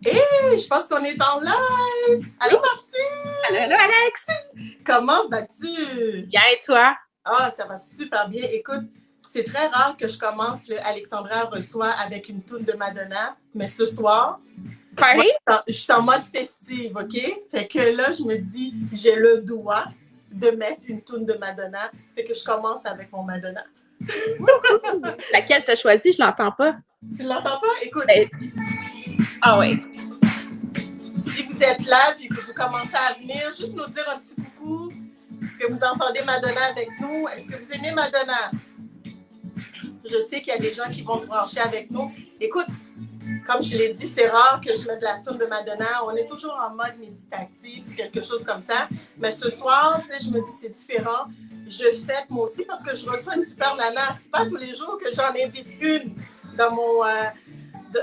Hey, je pense qu'on est en live! Oui. Allô, Martine! Allô, allô, Alex! Comment vas-tu? Bien, et toi? Ah, ça va super bien. Écoute, c'est très rare que je commence le Alexandra reçoit avec une toune de Madonna, mais ce soir, moi, Party? je suis en mode festive, OK? Fait que là, je me dis, j'ai le droit de mettre une toune de Madonna. Fait que je commence avec mon Madonna. Laquelle t'as choisi? Je l'entends pas. Tu l'entends pas? Écoute, Ben, ah oui. si vous êtes là puis que vous commencez à venir, juste nous dire un petit coucou. Est-ce que vous entendez Madonna avec nous? Est-ce que vous aimez Madonna? Je sais qu'il y a des gens qui vont se brancher avec nous. Écoute, comme je l'ai dit, c'est rare que je mette la tourne de Madonna. On est toujours en mode méditatif, quelque chose comme ça. Mais ce soir, tu sais, je me dis c'est différent. Je fête moi aussi parce que je reçois une super nana. C'est pas tous les jours que j'en invite une dans mon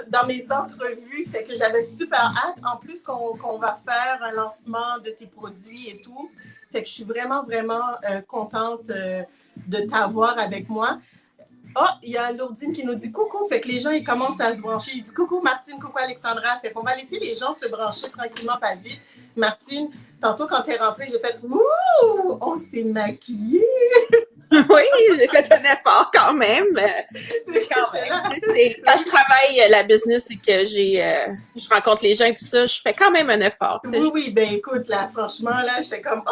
dans mes entrevues. Fait que j'avais super hâte. En plus qu'on va faire un lancement de tes produits et tout. Fait que je suis vraiment, vraiment contente de t'avoir avec moi. Oh, il y a Lourdine qui nous dit coucou. Fait que les gens, ils commencent à se brancher. Il dit coucou Martine, coucou Alexandra. Fait qu'on va laisser les gens se brancher tranquillement, pas vite. Martine, tantôt quand tu es rentrée, j'ai fait ouh, on s'est maquillé. Oui, j'ai fait un effort quand même. Quand même. Quand je travaille la business et que je rencontre les gens et tout ça, je fais quand même un effort. Oui, oui, ben écoute, là, franchement, là, j'étais comme,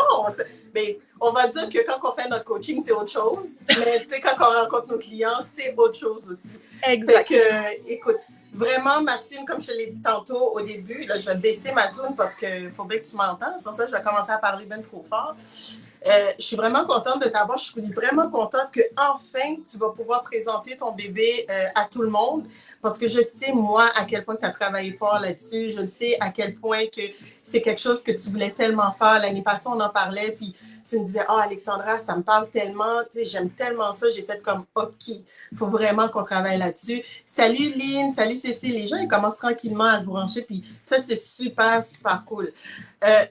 ben, on va dire que quand on fait notre coaching, c'est autre chose. Mais tu sais, quand on rencontre nos clients, c'est autre chose aussi. Fait Exact. que, écoute, vraiment, Martine, comme je te l'ai dit tantôt au début, là, je vais baisser ma toune parce qu'il faudrait que tu m'entendes. Sans ça, je vais commencer à parler bien trop fort. Je suis vraiment contente de t'avoir. Je suis vraiment contente que enfin tu vas pouvoir présenter ton bébé à tout le monde. Parce que je sais, moi, à quel point tu as travaillé fort là-dessus. Je sais à quel point que c'est quelque chose que tu voulais tellement faire. L'année passée, on en parlait, puis tu me disais, oh, Alexandra, ça me parle tellement, tu sais, j'aime tellement ça. J'ai fait comme, OK, il faut vraiment qu'on travaille là-dessus. Salut Lynn, salut Cécile. Les gens, ils commencent tranquillement à se brancher, puis ça, c'est super, super cool.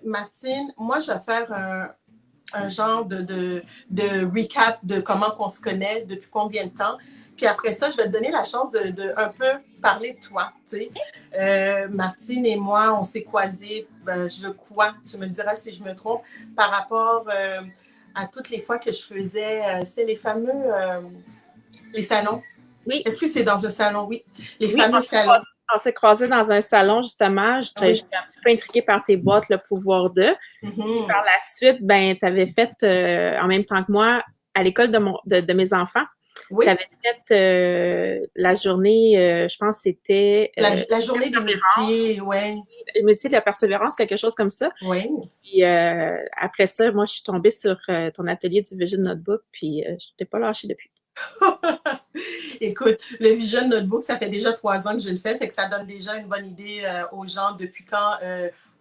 Martine, moi, je vais faire un genre de recap de comment on se connaît, depuis combien de temps. Puis après ça, je vais te donner la chance de un peu parler de toi. Tu sais. Martine et moi, on s'est croisés, je crois, tu me diras si je me trompe, par rapport à toutes les fois que je faisais, c'est les fameux, les salons. Oui, Est-ce que c'est dans un salon? Oui, les oui, fameux salons. on s'est croisés dans un salon, justement. J'étais Oui. un petit peu intriguée par tes boîtes, le pouvoir de. Mm-hmm. Par la suite, ben, tu avais fait, en même temps que moi, à l'école de mes enfants, tu Oui, avais fait la journée, je pense que c'était la journée des persévérance, métiers, ouais. le métier de la persévérance, quelque chose comme ça. Oui. Puis après ça, moi, je suis tombée sur ton atelier du Vision Notebook, puis je t'ai pas lâché depuis. Écoute, le Vision Notebook, ça fait déjà 3 ans que je le fais, fait que ça donne déjà une bonne idée aux gens depuis quand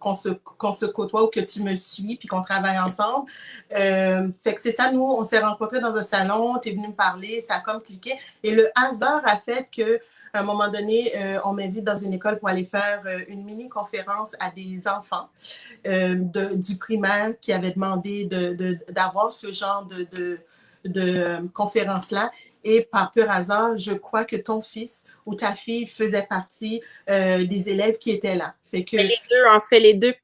qu'on se côtoie ou que tu me suis puis qu'on travaille ensemble. Fait que c'est ça, nous, on s'est rencontrés dans un salon, tu es venu me parler, ça a comme cliqué. Et le hasard a fait que à un moment donné, on m'invite dans une école pour aller faire une mini-conférence à des enfants du primaire qui avaient demandé d'avoir ce genre de conférence-là. Et par pur hasard, je crois que ton fils ou ta fille faisait partie des élèves qui étaient là. Fait que, Mais les deux, en fait, les deux,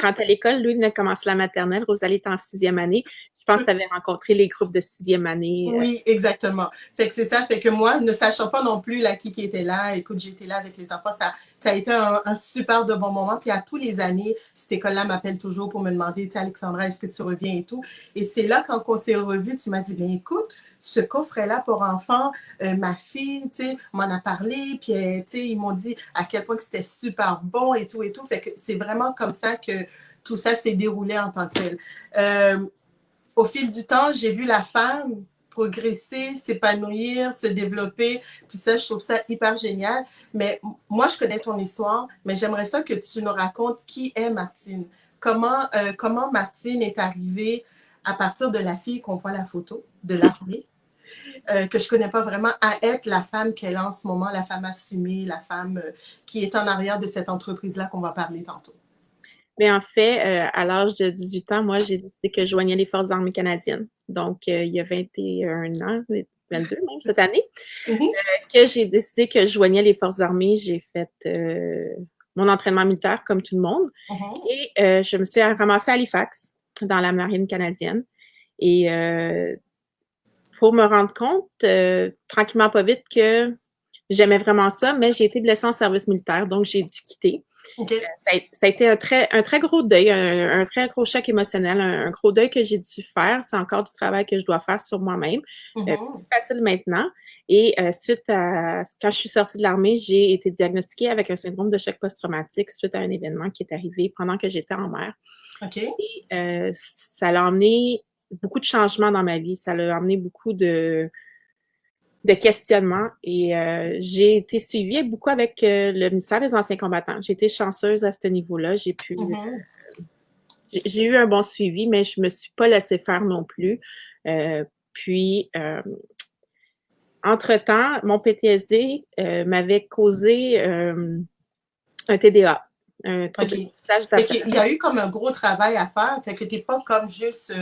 quand à l'école, lui venait de commencer la maternelle, Rosalie était en 6e année. Je pense que tu avais rencontré les groupes de 6e année. oui, exactement. Fait que c'est ça. Fait que moi, ne sachant pas non plus là, qui était là, écoute, j'étais là avec les enfants. Ça a été un super de bon moment. Puis à tous les années, cette école-là m'appelle toujours pour me demander, tu sais, Alexandra, est-ce que tu reviens et tout. Et c'est là, quand on s'est revus, tu m'as dit, bien écoute, ce coffret-là pour enfants, ma fille, tu sais, m'en a parlé, puis, tu sais, ils m'ont dit à quel point que c'était super bon et tout et tout. Fait que c'est vraiment comme ça que tout ça s'est déroulé en tant que tel. Au fil du temps, j'ai vu la femme progresser, s'épanouir, se développer. Puis ça, je trouve ça hyper génial. Mais moi, je connais ton histoire, mais j'aimerais ça que tu nous racontes qui est Martine. Comment Martine est arrivée à partir de la fille qu'on voit la photo, de l'armée, que je connais pas vraiment, à être la femme qu'elle est en ce moment, la femme assumée, la femme qui est en arrière de cette entreprise-là qu'on va parler tantôt. Mais en fait, à l'âge de 18 ans, moi, j'ai décidé que je joignais les Forces armées canadiennes. Donc, il y a 21 ans, 22 même cette année, Mm -hmm. que j'ai décidé que je joignais les Forces armées. J'ai fait mon entraînement militaire comme tout le monde. Mhm. Et je me suis ramassée à Halifax, dans la marine canadienne. Et pour me rendre compte, tranquillement pas vite, que j'aimais vraiment ça, mais j'ai été blessée en service militaire, donc j'ai dû quitter. OK. Ça a été un très gros deuil, un très gros choc émotionnel, un gros deuil que j'ai dû faire. C'est encore du travail que je dois faire sur moi-même. Mhm. Plus facile maintenant. Et suite à quand je suis sortie de l'armée, j'ai été diagnostiquée avec un syndrome de choc post-traumatique suite à un événement qui est arrivé pendant que j'étais en mer. OK. Et ça a amené beaucoup de changements dans ma vie. Ça a amené beaucoup de questionnements et j'ai été suivie beaucoup avec le ministère des Anciens combattants. J'ai été chanceuse à ce niveau-là. Mhm. J'ai eu un bon suivi, mais je me suis pas laissée faire non plus. Puis, entre-temps, mon PTSD m'avait causé un TDA, un trouble OK. de déficit Fait d'attention. qu'il y a eu comme un gros travail à faire. Fait que t'es pas comme juste.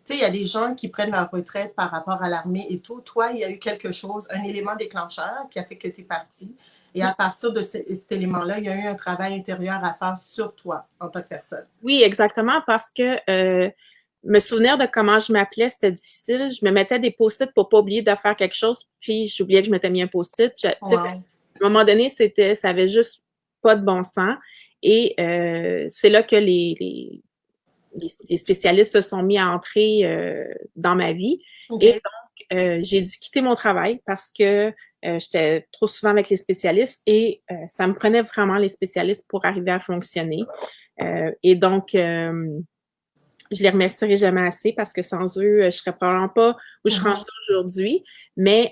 Tu sais, il y a des gens qui prennent leur retraite par rapport à l'armée et tout. Toi, il y a eu quelque chose, un élément déclencheur qui a fait que tu es parti. Et à partir de cet élément-là, il y a eu un travail intérieur à faire sur toi en tant que personne. Oui, exactement, parce que me souvenir de comment je m'appelais, c'était difficile. Je me mettais des post-it pour pas oublier de faire quelque chose, puis j'oubliais que je m'étais mis un post-it. Tu sais, à Wow. un moment donné, ça avait juste pas de bon sens. Et c'est là que les spécialistes se sont mis à entrer dans ma vie. Et OK. donc, j'ai dû quitter mon travail parce que j'étais trop souvent avec les spécialistes et ça me prenait vraiment les spécialistes pour arriver à fonctionner. Et donc, je les remercierai jamais assez parce que sans eux, je serais probablement pas où je suis rendue Mhm. aujourd'hui, mais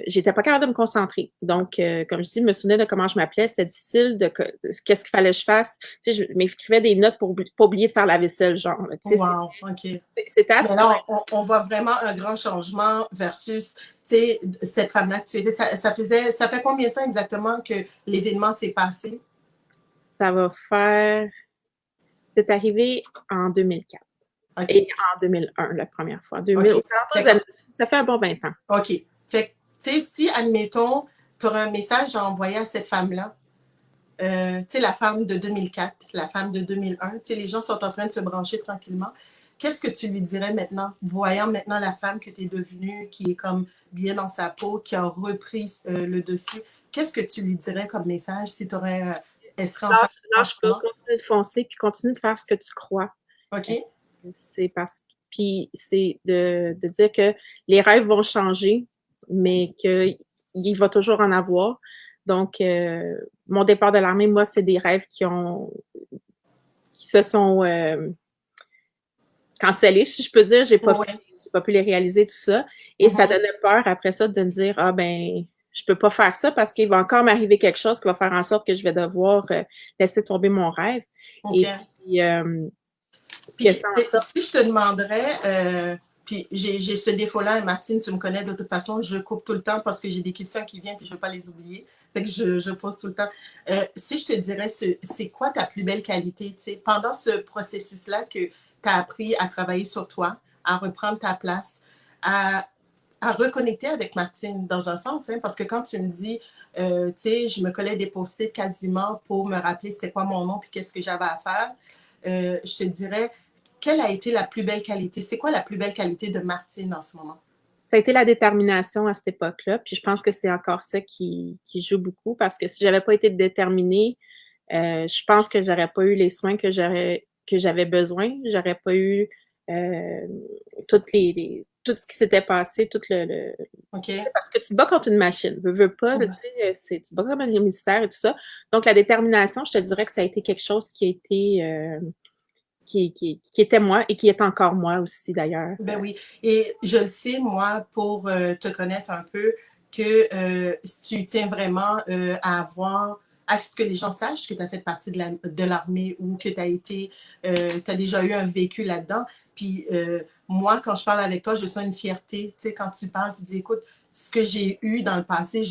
j'étais pas capable de me concentrer. Donc, comme je dis, me souvenir de comment je m'appelais, c'était difficile, de qu'est-ce qu'il fallait que je fasse. Tu sais, je m'écrivais des notes pour pas oublier de faire la vaisselle, genre. Tu sais, Wow. OK. c'était à ce Mais point. là, on voit vraiment un grand changement versus, tu sais, cette femme-là que tu étais. Ça fait combien de temps exactement que l'événement s'est passé? Ça va faire. C'est arrivé en 2004 et OK. en 2001 la première fois. 2000, OK. ça fait un bon 20 ans. OK. Fait que, tu sais, si, admettons, tu aurais un message à envoyer à cette femme-là, tu sais, la femme de 2004, la femme de 2001, tu sais, les gens sont en train de se brancher tranquillement. Qu'est-ce que tu lui dirais maintenant, voyant maintenant la femme que tu es devenue, qui est comme bien dans sa peau, qui a repris le dessus? Qu'est-ce que tu lui dirais comme message si tu aurais. Elle serait en face de toi en Lâche ce pas, moment? continue de foncer, puis continue de faire ce que tu crois. OK? C'est parce puis c'est de dire que les rêves vont changer, mais qu'il va toujours en avoir. Donc, mon départ de l'armée, moi, c'est des rêves qui se sont cancellés, si je peux dire. Ouais. J'ai pas pu les réaliser, tout ça. Et ça donnait peur après ça de me dire, ah ben, je peux pas faire ça parce qu'il va encore m'arriver quelque chose qui va faire en sorte que je vais devoir laisser tomber mon rêve. OK. Et puis, ce qui a Puis, fait en sorte. si je te demanderais, puis j'ai ce défaut-là, et Martine, tu me connais de toute façon, je coupe tout le temps parce que j'ai des questions qui viennent puis je ne veux pas les oublier. Fait que je pose tout le temps. Si je te dirais, c'est quoi ta plus belle qualité, tu sais, pendant ce processus-là que tu as appris à travailler sur toi, à reprendre ta place, à, à reconnecter avec Martine dans un sens, hein, parce que quand tu me dis, tu sais, je me collais des post-it quasiment pour me rappeler c'était quoi mon nom puis qu'est-ce que j'avais à faire, je te dirais, quelle a été la plus belle qualité? C'est quoi la plus belle qualité de Martine en ce moment? Ça a été la détermination à cette époque-là. Puis je pense que c'est encore ça qui joue beaucoup parce que si j'avais pas été déterminée, je pense que j'aurais pas eu les soins que j'avais besoin. J'aurais pas eu euh, tout ce qui s'était passé, OK? parce que tu te bats contre une machine. Veux pas, tu sais, tu te bats comme un ministère et tout ça. Donc la détermination, je te dirais que ça a été quelque chose qui a été qui était moi et qui est encore moi aussi d'ailleurs. Ben oui. Et je le sais, moi, pour te connaître un peu, que tu tiens vraiment à avoir, à ce que les gens sachent que tu as fait partie de l'armée ou que tu as été, tu as déjà eu un vécu là-dedans. Puis moi, quand je parle avec toi, je sens une fierté. Tu sais, quand tu parles, tu dis, écoute, ce que j'ai eu dans le passé,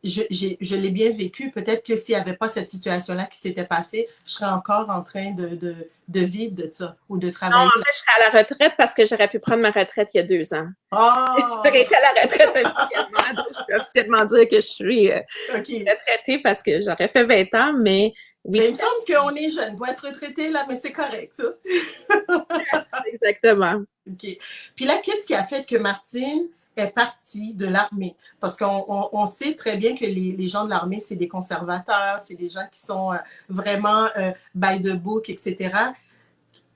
je l'ai bien vécu. Peut-être que s'il n'y avait pas cette situation-là qui s'était passée, je serais encore en train de vivre de ça ou de Non, travailler. en fait, je serais à la retraite parce que j'aurais pu prendre ma retraite il y a 2 ans. Oh! J'aurais été à la retraite officiellement, donc je peux officiellement dire que je suis OK. retraitée parce que j'aurais fait 20 ans, mais oui, Mais il me semble qu'on est jeune pour être retraité, là, mais c'est correct, ça. exactement. OK. Puis là, qu'est-ce qui a fait que Martine est partie de l'armée? Parce qu'on sait très bien que les gens de l'armée, c'est des conservateurs, c'est des gens qui sont vraiment by the book, etc.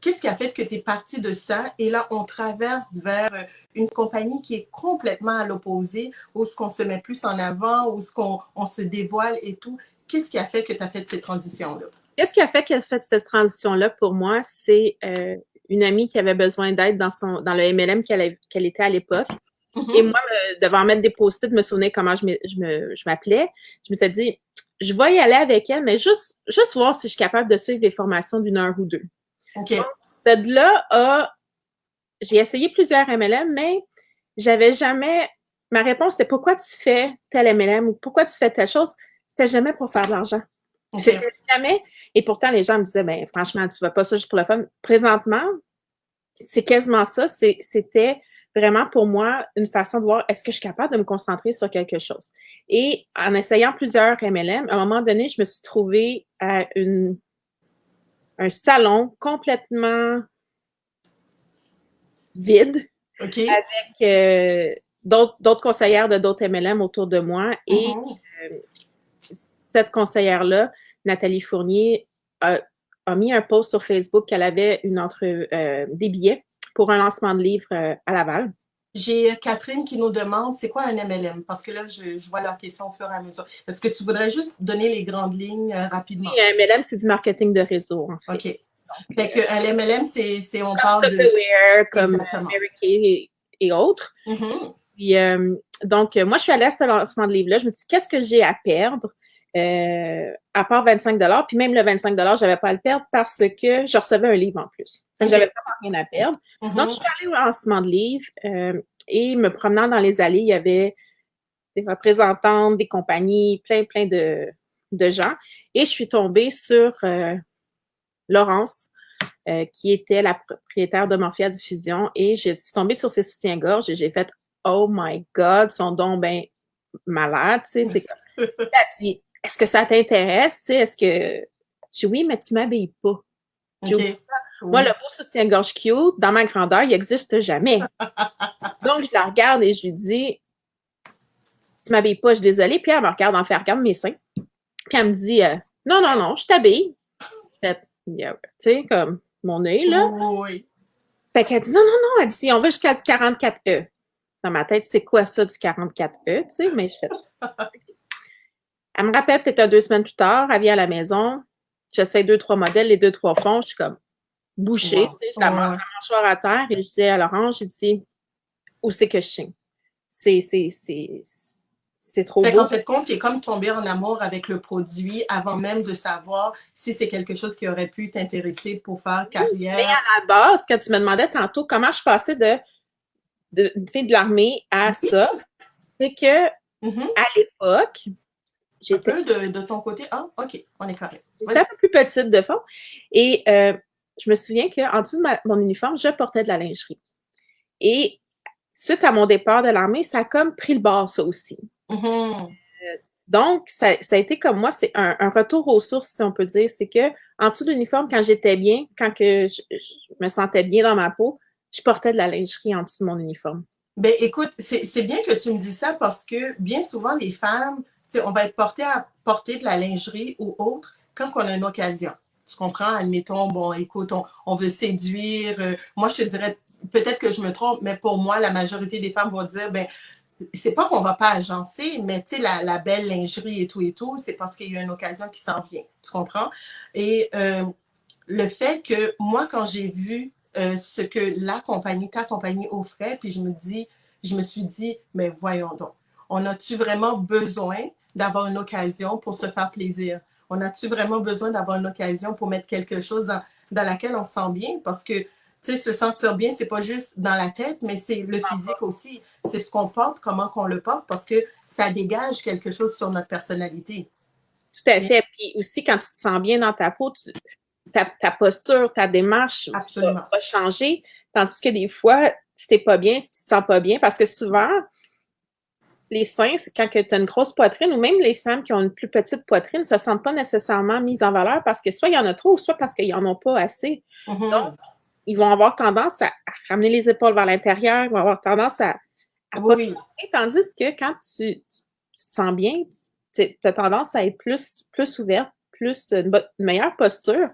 Qu'est-ce qui a fait que tu es partie de ça? Et là, on traverse vers une compagnie qui est complètement à l'opposé, où ce qu'on se met plus en avant, où ce qu'on on se dévoile et tout. Qu'est-ce qui a fait que tu as fait cette transition-là? Qu'est-ce qui a fait qu'elle a fait cette transition-là pour moi? C'est une amie qui avait besoin d'aide dans le MLM qu'elle était à l'époque. Et moi, devant mettre des post-it, me souvenir comment je m'appelais, je m'étais dit, je vais y aller avec elle, mais juste voir si je suis capable de suivre les formations d'une heure ou deux. OK. Donc, de là, j'ai essayé plusieurs MLM, mais j'avais jamais. Ma réponse c'était pourquoi tu fais tel MLM ou pourquoi tu fais telle chose? C'était jamais pour faire de l'argent. OK. C'était jamais. Et pourtant, les gens me disaient, ben, franchement, tu vas pas ça juste pour le fun. Présentement, c'est quasiment ça. C'était vraiment pour moi une façon de voir est-ce que je suis capable de me concentrer sur quelque chose. Et en essayant plusieurs MLM, à un moment donné, je me suis trouvée à un salon complètement vide OK. avec d'autres conseillères de d'autres MLM autour de moi. Et cette conseillère-là, Nathalie Fournier, a mis un post sur Facebook qu'elle avait des billets pour un lancement de livre à Laval. J'ai Catherine qui nous demande c'est quoi un MLM? Parce que là, je vois leur question au fur et à mesure. Est-ce que tu voudrais juste donner les grandes lignes rapidement? Oui, un MLM, c'est du marketing de réseau, en fait. OK. Fait que un MLM, c'est on Comme parle de. Tupperware, comme Exactement. Mary Kay et autres. Puis, donc, moi, je suis allée à ce lancement de livre-là. Je me dis, qu'est-ce que j'ai à perdre à part 25 $? Puis même le 25 $, je n'avais pas à le perdre parce que je recevais un livre en plus. Donc, j'avais vraiment rien à perdre. Donc, je suis allée au lancement de livre et me promenant dans les allées, il y avait des représentantes, des compagnies, plein de gens. Et je suis tombée sur Laurence, qui était la propriétaire de Morphia Diffusion. Et je suis tombée sur ses soutiens-gorge et j'ai fait « Oh my God, ils sont donc ben malades. » Tu sais, c'est comme... Elle dit « Est-ce que ça t'intéresse? Tu sais, est-ce que... » Je dis « Oui, mais tu m'habilles pas. » OK. Moi, le beau soutien-gorge cute, dans ma grandeur, il n'existe jamais. Donc, je la regarde et je lui dis « Tu m'habilles pas, je suis désolée. » Puis elle me regarde en fait, elle regarde mes seins. Puis elle me dit « Non, non, non, je t'habille. » Fait, tu sais, comme mon œil, là. Oui. Fait qu'elle dit « Non, non, non. » Elle dit « On va jusqu'à du 44E. » Dans ma tête, c'est quoi ça, du 44E, tu sais, mais je fais... Elle me rappelle peut-être 2 semaines plus tard, elle vient à la maison, j'essaie 2, 3 modèles, les 2, 3 fonds, je suis comme bouchée, tu sais, je la mâchoire à terre et je dis à Laurent, j'ai dit, où c'est que je chine? C'est trop beau. En fait, compte, tu es comme tombé en amour avec le produit avant même de savoir si c'est quelque chose qui aurait pu t'intéresser pour faire carrière. Mais à la base, quand tu me demandais tantôt comment je passais de fille de l'armée à ça, c'est que à l'époque, j'étais... Un peu de ton côté? Ah, OK, on est correct. J'étais un peu plus petite de fond. Et je me souviens qu'en dessous de mon uniforme, je portais de la lingerie. Et suite à mon départ de l'armée, ça a comme pris le bord, ça aussi. Donc, ça a été comme moi, c'est un retour aux sources, si on peut dire. C'est que en dessous de l'uniforme, quand j'étais bien, quand que je me sentais bien dans ma peau, je portais de la lingerie en dessous de mon uniforme. Ben écoute, c'est bien que tu me dis ça parce que bien souvent, les femmes, on va être porté à porter de la lingerie ou autre quand on a une occasion. Tu comprends? Admettons, bon, écoute, on veut séduire. Moi, je te dirais, peut-être que je me trompe, mais pour moi, la majorité des femmes vont dire, ben, c'est pas qu'on va pas agencer, mais tu sais, la belle lingerie et tout, c'est parce qu'il y a une occasion qui s'en vient. Tu comprends? Et le fait que moi, quand j'ai vu ce que ta compagnie offrait, puis je me suis dit, mais voyons donc, on a-tu vraiment besoin d'avoir une occasion pour se faire plaisir? On a-tu vraiment besoin d'avoir une occasion pour mettre quelque chose dans laquelle on se sent bien? Parce que Tu sais, se sentir bien, c'est pas juste dans la tête, mais c'est le physique aussi. C'est ce qu'on porte, comment qu'on le porte, parce que ça dégage quelque chose sur notre personnalité. Tout à fait. Puis aussi, quand tu te sens bien dans ta peau, ta posture, ta démarche va changer. Tandis que des fois, si t'es pas bien, si tu te sens pas bien, parce que souvent, les seins, quand tu as une grosse poitrine, ou même les femmes qui ont une plus petite poitrine, ne se sentent pas nécessairement mises en valeur parce que soit il y en a trop, soit parce qu'ils n'en ont pas assez. Donc, ils vont avoir tendance à ramener les épaules vers l'intérieur, ils vont avoir tendance à pas se montrer, tandis que quand tu te sens bien, tu as tendance à être plus ouverte, plus une meilleure posture.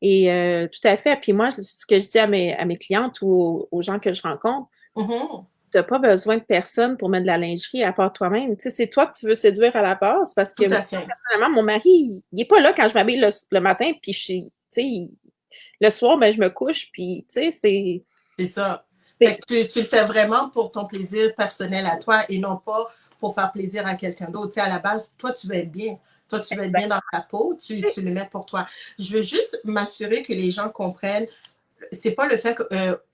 Et tout à fait. Puis moi, ce que je dis à mes clientes ou aux gens que je rencontre, tu n'as pas besoin de personne pour mettre de la lingerie à part toi-même. Tu sais, c'est toi que tu veux séduire à la base parce que moi, personnellement, mon mari, il n'est pas là quand je m'habille le matin, puis tu sais, le soir, ben, je me couche, puis tu sais, c'est... C'est ça. Fait que tu le fais vraiment pour ton plaisir personnel à toi et non pas pour faire plaisir à quelqu'un d'autre. Tu sais, à la base, toi, tu veux être bien. Toi, tu veux être bien dans ta peau, tu le mets pour toi. Je veux juste m'assurer que les gens comprennent. C'est pas le fait que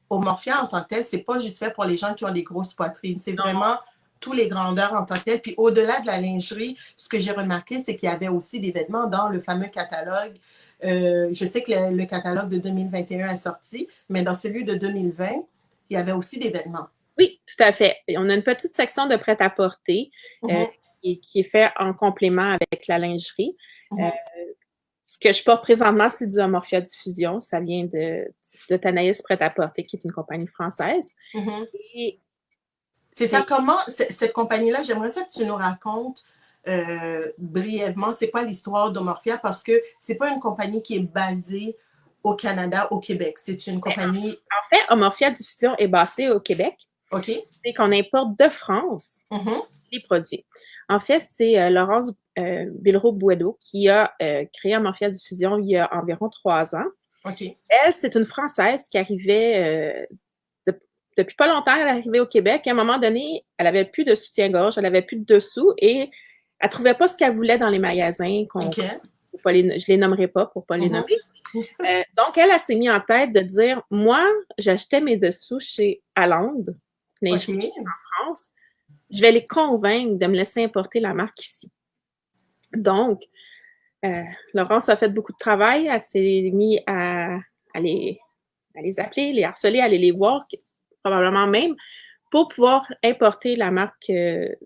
Omorphia en tant que tel, c'est pas juste fait pour les gens qui ont des grosses poitrines. C'est vraiment tous les grandeurs en tant que tel. Puis au-delà de la lingerie, ce que j'ai remarqué, c'est qu'il y avait aussi des vêtements dans le fameux catalogue. Je sais que le catalogue de 2021 est sorti, mais dans celui de 2020, il y avait aussi des vêtements. Oui, tout à fait. On a une petite section de prêt-à-porter qui est fait en complément avec la lingerie. Ce que je porte présentement, c'est du Omorphia Diffusion. Ça vient de Tanaïs Prêt-à-Porter, qui est une compagnie française. Et c'est ça, comment, cette compagnie-là, j'aimerais ça que tu nous racontes brièvement, c'est quoi l'histoire d'Omorphia, parce que c'est pas une compagnie qui est basée au Canada, au Québec. C'est une compagnie... En fait, Omorphia Diffusion est basée au Québec. OK. C'est qu'on importe de France les produits. En fait, c'est Laurence Billerot-Bouedeau qui a créé Omorphia Diffusion il y a environ 3 ans. OK. Elle, c'est une Française qui arrivait depuis pas longtemps, elle est arrivée au Québec. À un moment donné, elle avait plus de soutien-gorge, elle avait plus de dessous et elle trouvait pas ce qu'elle voulait dans les magasins. Je les nommerai pas pour pas les nommer. Donc, elle s'est mis en tête de dire, moi, j'achetais mes dessous chez Allende, en France. Je vais les convaincre de me laisser importer la marque ici. Donc, Laurence a fait beaucoup de travail. Elle s'est mise à les appeler, les harceler, aller les voir, probablement même, pour pouvoir importer la marque de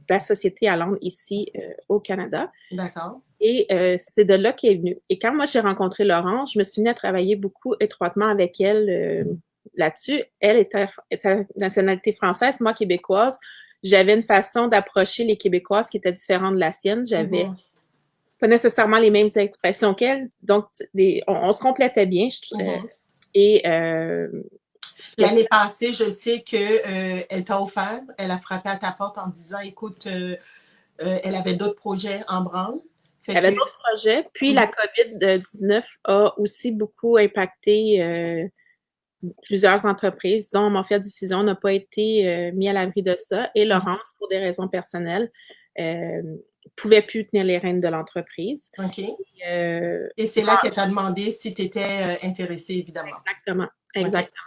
la société Allende ici au Canada. D'accord. Et c'est de là qu'elle est venue. Et quand moi, j'ai rencontré Laurence, je me suis mis à travailler beaucoup étroitement avec elle là-dessus. Elle était nationalité française, moi québécoise. J'avais une façon d'approcher les Québécoises qui était différente de la sienne. J'avais pas nécessairement les mêmes expressions qu'elle. Donc, on se complétait bien. L'année passée, je sais qu'elle t'a offert, elle a frappé à ta porte en disant, écoute, elle avait d'autres projets en branle. Elle avait d'autres projets. Puis la COVID-19 a aussi beaucoup impacté plusieurs entreprises, dont Omorphia Diffusion n'a pas été mis à l'abri de ça. Et Laurence, pour des raisons personnelles, pouvait plus tenir les rênes de l'entreprise. OK. Et c'est là qu'elle t'a demandé si tu étais intéressée, évidemment. Exactement.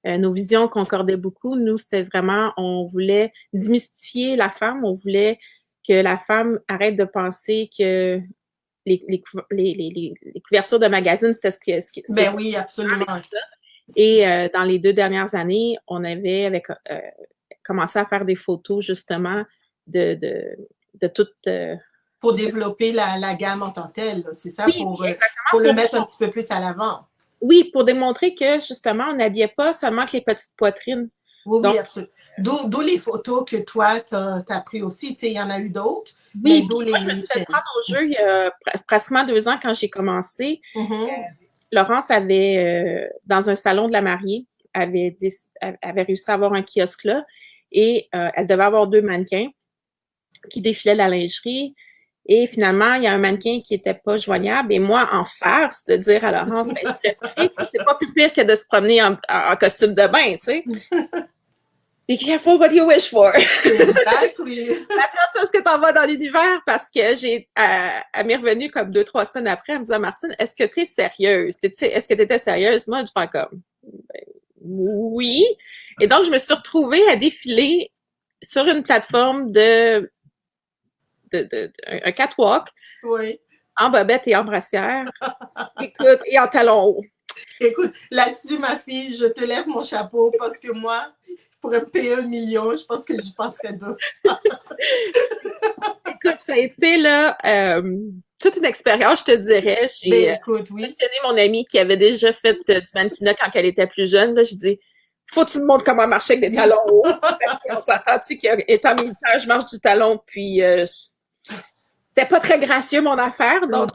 Nos visions concordaient beaucoup. Nous, c'était vraiment, on voulait démystifier la femme, on voulait que la femme arrête de penser que les couvertures de magazines, c'était ce qui ben oui, absolument. Et dans les 2 dernières années, on avait commencé à faire des photos, justement, de toute... pour développer la gamme en tant que telle, c'est ça? Oui, pour le mettre un petit peu plus à l'avant. Oui, pour démontrer que, justement, on n'habillait pas seulement que les petites poitrines. Oui, donc, oui, absolument. D'où les photos que toi, tu as pris aussi. Tu sais, il y en a eu d'autres. Oui, moi, je me suis fait prendre au jeu il y a pratiquement 2 ans quand j'ai commencé. Laurence avait, dans un salon de la mariée, avait réussi à avoir un kiosque là et elle devait avoir 2 mannequins qui défilaient la lingerie. Et finalement, il y a un mannequin qui n'était pas joignable. Et moi, en farce, de dire à Laurence, ben, c'est pas plus pire que de se promener en costume de bain, tu sais. Be careful what you wish for. Exactly. Attention à ce que tu envoies dans l'univers parce que elle m'est revenue comme 2-3 semaines après, elle me disait, Martine, est-ce que tu es sérieuse? Est-ce que tu étais sérieuse? Moi, je fais comme, Oui. Et donc, je me suis retrouvée à défiler sur une plateforme un catwalk Oui. en bobette et en brassière. Écoute, et en talons hauts. Écoute, là-dessus, ma fille, je te lève mon chapeau parce que moi, pour me payer 1 million, je pense que j'y passerais deux. Écoute, ça a été là toute une expérience, je te dirais. J'ai Ben écoute, oui. questionné mon amie qui avait déjà fait du mannequinat quand elle était plus jeune. Là, j'ai dit, faut que tu me montres comment marcher avec des talons hauts. On s'entend-tu qu'étant militaire, je marche du talon, puis c'était pas très gracieux mon affaire, donc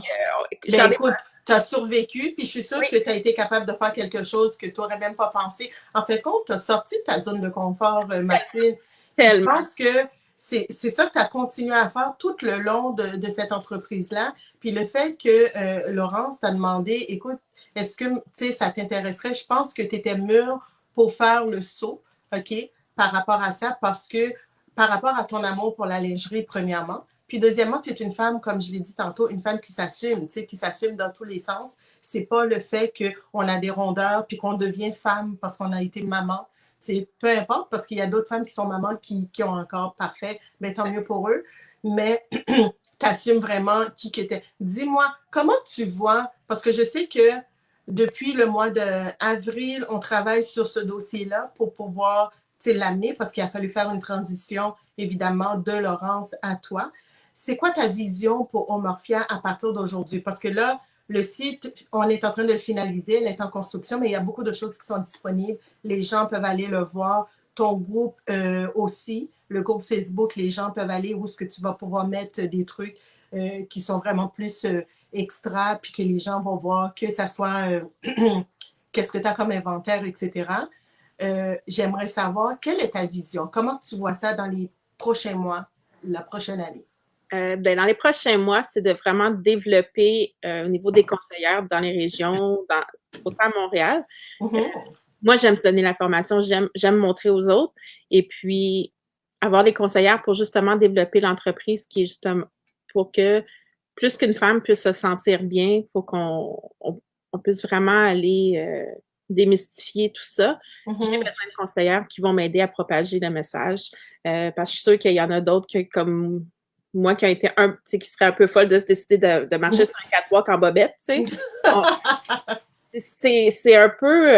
j'en Ben ai écoute, tu as survécu, puis je suis sûre oui. que tu as été capable de faire quelque chose que tu n'aurais même pas pensé. En fait, compte, tu as sorti de ta zone de confort, Mathilde. Puis je Tellement. pense que c'est ça que tu as continué à faire tout le long de cette entreprise-là. Puis le fait que Laurence t'a demandé, écoute, est-ce que ça t'intéresserait? Je pense que tu étais mûre pour faire le saut, OK, par rapport à ça, parce que par rapport à ton amour pour la lingerie, premièrement. Puis deuxièmement, tu es une femme, comme je l'ai dit tantôt, une femme qui s'assume, tu sais, qui s'assume dans tous les sens. C'est pas le fait qu'on a des rondeurs puis qu'on devient femme parce qu'on a été maman. C'est peu importe, parce qu'il y a d'autres femmes qui sont mamans qui ont un corps parfait, mais tant mieux pour eux. Mais tu assumes vraiment qui était. Dis-moi, comment tu vois, parce que je sais que depuis le mois d'avril, on travaille sur ce dossier-là pour pouvoir l'amener, parce qu'il a fallu faire une transition, évidemment, de Laurence à toi. C'est quoi ta vision pour Omorphia à partir d'aujourd'hui? Parce que là, le site, on est en train de le finaliser, il est en construction, mais il y a beaucoup de choses qui sont disponibles. Les gens peuvent aller le voir. Ton groupe aussi, le groupe Facebook, les gens peuvent aller où est-ce que tu vas pouvoir mettre des trucs qui sont vraiment plus extra, puis que les gens vont voir, que ça soit qu'est-ce que tu as comme inventaire, etc. J'aimerais savoir, quelle est ta vision? Comment tu vois ça dans les prochains mois, la prochaine année? Ben, dans les prochains mois, c'est de vraiment développer au niveau des conseillères dans les régions, autant à Montréal. Mm-hmm. Moi, j'aime se donner l'information, j'aime montrer aux autres. Et puis, avoir des conseillères pour justement développer l'entreprise qui est justement pour que plus qu'une femme puisse se sentir bien, pour qu'on puisse vraiment aller démystifier tout ça. J'ai Mm-hmm. besoin de conseillères qui vont m'aider à propager le message. Parce que je suis sûre qu'il y en a d'autres comme moi qui ont été qui seraient un peu folles de se décider de marcher sur un catwalk en bobette, tu sais. C'est un peu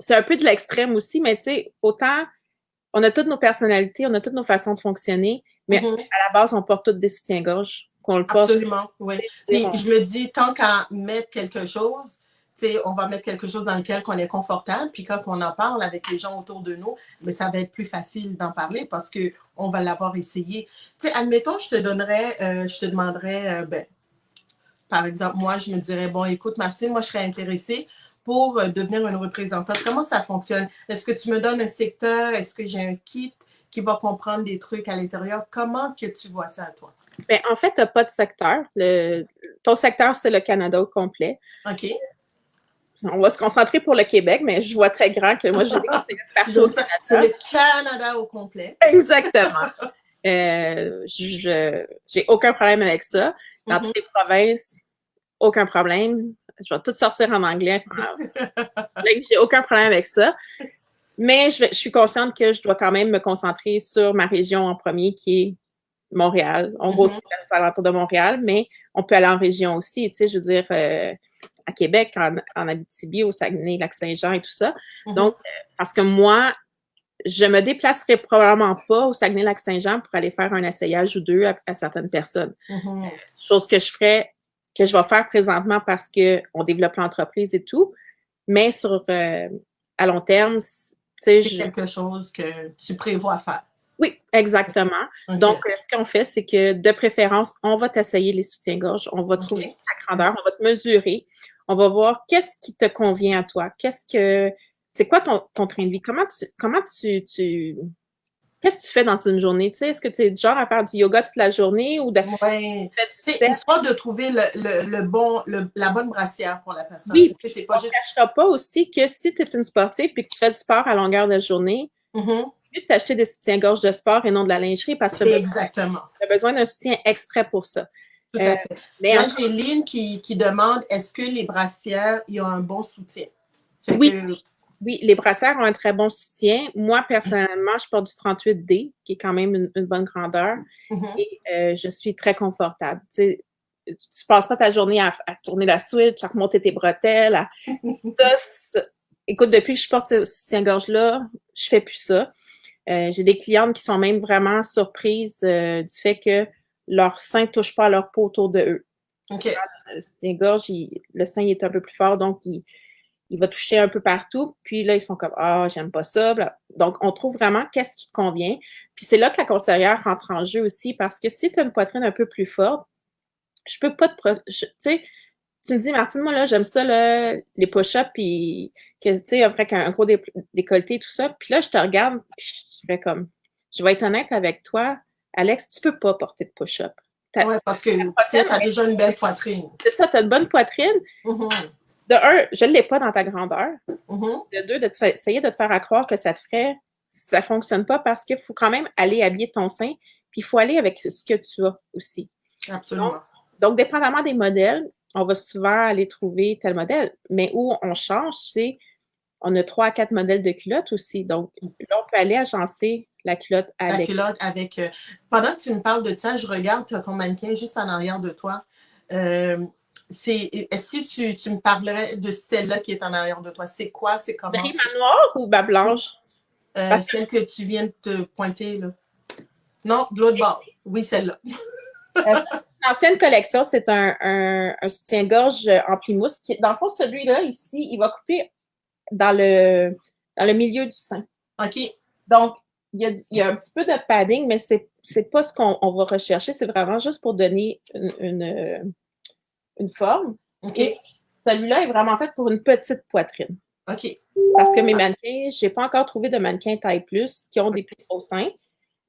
c'est un peu de l'extrême aussi, mais tu sais, autant on a toutes nos personnalités, on a toutes nos façons de fonctionner, mais Mm-hmm. à la base, on porte toutes des soutiens-gorge, qu'on le porte. Absolument, oui. Puis je me dis, tant qu'à mettre quelque chose, on va mettre quelque chose dans lequel on est confortable, puis quand on en parle avec les gens autour de nous, mais ça va être plus facile d'en parler parce qu'on va l'avoir essayé. Admettons, je te demanderais, ben, par exemple, moi, je me dirais, bon, écoute, Martine, moi, je serais intéressée pour devenir une représentante. Comment ça fonctionne? Est-ce que tu me donnes un secteur? Est-ce que j'ai un kit qui va comprendre des trucs à l'intérieur? Comment que tu vois ça, toi? Ben, en fait, tu n'as pas de secteur. Ton secteur, c'est le Canada au complet. OK. On va se concentrer pour le Québec, mais je vois très grand que moi, j'ai des conseillers partout au Canada. C'est le Canada au complet. Exactement. J'ai aucun problème avec ça. Dans toutes les provinces, aucun problème. Je vais tout sortir en anglais. J'ai aucun problème avec ça. Mais je suis consciente que je dois quand même me concentrer sur ma région en premier, qui est Montréal. On va aussi à l'entour de Montréal, mais on peut aller en région aussi. Tu sais, je veux dire, à Québec, en Abitibi, au Saguenay, Lac-Saint-Jean et tout ça. Donc, parce que moi, je me déplacerai probablement pas au Saguenay-Lac-Saint-Jean pour aller faire un essayage ou deux à certaines personnes. Chose que je vais faire présentement parce qu'on développe l'entreprise et tout. Mais à long terme, c'est quelque chose que tu prévois faire. Oui, exactement. Okay. Donc, ce qu'on fait, c'est que de préférence, on va t'essayer les soutiens-gorge, on va trouver ta grandeur, on va te mesurer, on va voir qu'est-ce qui te convient à toi, c'est quoi ton train de vie, qu'est-ce que tu fais dans une journée, tu sais, est-ce que tu es du genre à faire du yoga toute la journée ou c'est histoire de trouver la bonne brassière pour la personne. Oui, c'est pas on ne cachera pas aussi que si tu es une sportive et que tu fais du sport à longueur de journée, mieux de t'acheter des soutiens-gorge de sport et non de la lingerie parce que tu as besoin d'un soutien exprès pour ça. Tout à fait. Mais là, j'ai Lynn qui demande, est-ce que les brassières, ils ont un bon soutien? Oui. Oui, les brassières ont un très bon soutien. Moi, personnellement, je porte du 38D, qui est quand même une bonne grandeur. Et je suis très confortable. Tu sais, tu passes pas ta journée à tourner la switch, à remonter tes bretelles. Écoute, depuis que je porte ce soutien-gorge-là, je fais plus ça. J'ai des clientes qui sont même vraiment surprises du fait que leur sein ne touche pas à leur peau autour de eux. OK. Le soutien-gorge, le sein est un peu plus fort, donc il va toucher un peu partout. Puis là, ils font comme ah, j'aime pas ça. Donc, on trouve vraiment qu'est-ce qui te convient. Puis c'est là que la conseillère rentre en jeu aussi, parce que si tu as une poitrine un peu plus forte, je peux pas tu sais, tu me dis, Martine, moi, là, j'aime ça, là, les push-ups, puis que, tu sais, après qu'un gros décolleté, tout ça. Puis là, je te regarde, puis je fais comme, je vais être honnête avec toi, Alex, tu peux pas porter de push-up. Oui, parce que tu as déjà une belle poitrine. C'est ça, tu as une bonne poitrine. De un, je ne l'ai pas dans ta grandeur. De deux, essayer de te faire croire que ça te ferait, ça ne fonctionne pas parce qu'il faut quand même aller habiller ton sein, puis il faut aller avec ce que tu as aussi. Absolument. Donc, dépendamment des modèles, on va souvent aller trouver tel modèle. Mais où on change, c'est on a 3 à 4 modèles de culottes aussi. Donc, là, on peut aller agencer la culotte avec. La culotte avec. Pendant que tu me parles de ça, je regarde ton mannequin juste en arrière de toi. Si tu me parlerais de celle-là qui est en arrière de toi, c'est quoi? C'est comment? Ma noire ou ma blanche? Celle que tu viens de te pointer, là. Non, de l'autre bord. Oui, celle-là. L'ancienne collection, c'est un soutien-gorge en plymouth. Dans le fond, celui-là, ici, il va couper dans le milieu du sein. OK. Donc, il y a un petit peu de padding, mais c'est pas ce qu'on va rechercher. C'est vraiment juste pour donner une forme. OK. Et celui-là est vraiment fait pour une petite poitrine. OK. Parce que mes mannequins, j'ai pas encore trouvé de mannequins taille plus qui ont des plus gros seins.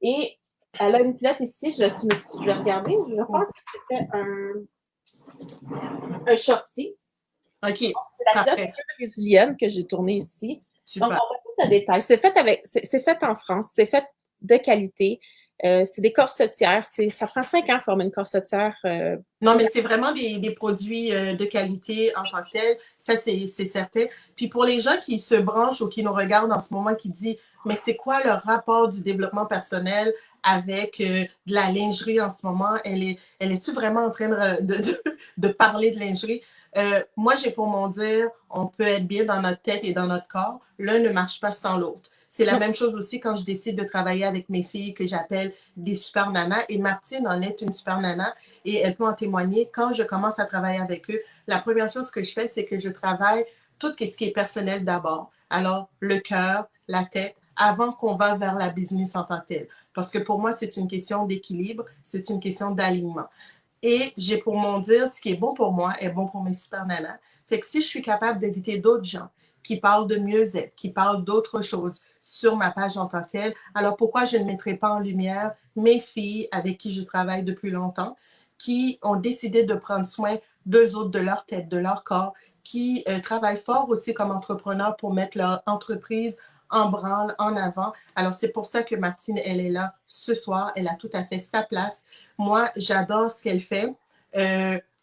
Et elle a une culotte ici, je vais regarder, je pense que c'était un shorty. OK. C'est la culotte brésilienne que j'ai tournée ici. Super. Donc, on va tout le détail. C'est fait en France, c'est fait de qualité. C'est des corsetières. Ça prend 5 ans de former une corsetière. Non, mais c'est vraiment des produits de qualité en tant que tel. Ça, c'est certain. Puis pour les gens qui se branchent ou qui nous regardent en ce moment, qui disent, mais c'est quoi le rapport du développement personnel avec de la lingerie en ce moment? Elle est-tu vraiment en train de parler de lingerie? Moi, j'ai pour mon dire, on peut être bien dans notre tête et dans notre corps. L'un ne marche pas sans l'autre. C'est la même chose aussi quand je décide de travailler avec mes filles que j'appelle des super nanas. Et Martine en est une super nana et elle peut en témoigner. Quand je commence à travailler avec eux, la première chose que je fais, c'est que je travaille tout ce qui est personnel d'abord. Alors, le cœur, la tête, avant qu'on va vers la business en tant que telle. Parce que pour moi, c'est une question d'équilibre, c'est une question d'alignement. Et j'ai pour mon dire, ce qui est bon pour moi est bon pour mes super nanas. Fait que si je suis capable d'inviter d'autres gens qui parlent de mieux-être, qui parlent d'autres choses sur ma page en tant que telle, alors pourquoi je ne mettrai pas en lumière mes filles avec qui je travaille depuis longtemps, qui ont décidé de prendre soin d'eux autres, de leur tête, de leur corps, qui travaillent fort aussi comme entrepreneurs pour mettre leur entreprise en branle, en avant. Alors, c'est pour ça que Martine, elle est là ce soir. Elle a tout à fait sa place. Moi, j'adore ce qu'elle fait.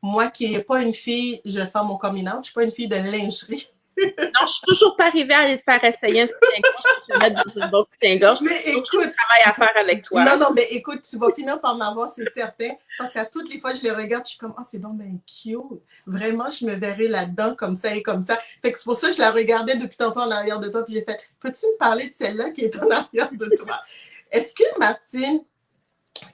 Moi qui n'ai pas une fille, je vais faire mon coming out, je ne suis pas une fille de lingerie. Non, je suis toujours pas arrivée à aller te faire essayer un soutien-gorge pour te mettre dans une bonne soutien-gorge. Mais écoute, j'ai du travail à faire avec toi. Non, mais écoute, tu vas finir par m'avoir, c'est certain. Parce qu'à toutes les fois, je les regarde, je suis comme, c'est donc bien cute. Vraiment, je me verrais là-dedans comme ça et comme ça. Fait que c'est pour ça que je la regardais depuis tantôt en arrière de toi. Puis j'ai fait, peux-tu me parler de celle-là qui est en arrière de toi? Est-ce que, Martine,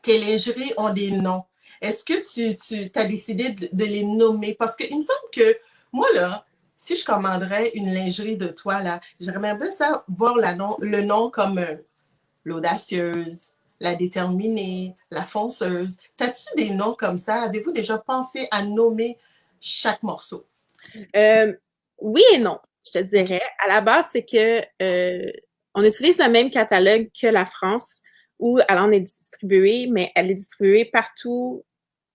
tes lingeries ont des noms? Est-ce que tu as décidé de les nommer? Parce qu'il me semble que moi, là, si je commanderais une lingerie de toi, là, j'aimerais bien ça voir le nom comme l'audacieuse, la déterminée, la fonceuse. T'as-tu des noms comme ça? Avez-vous déjà pensé à nommer chaque morceau? Oui et non, je te dirais. À la base, c'est que on utilise le même catalogue que la France, où elle en est distribuée, mais elle est distribuée partout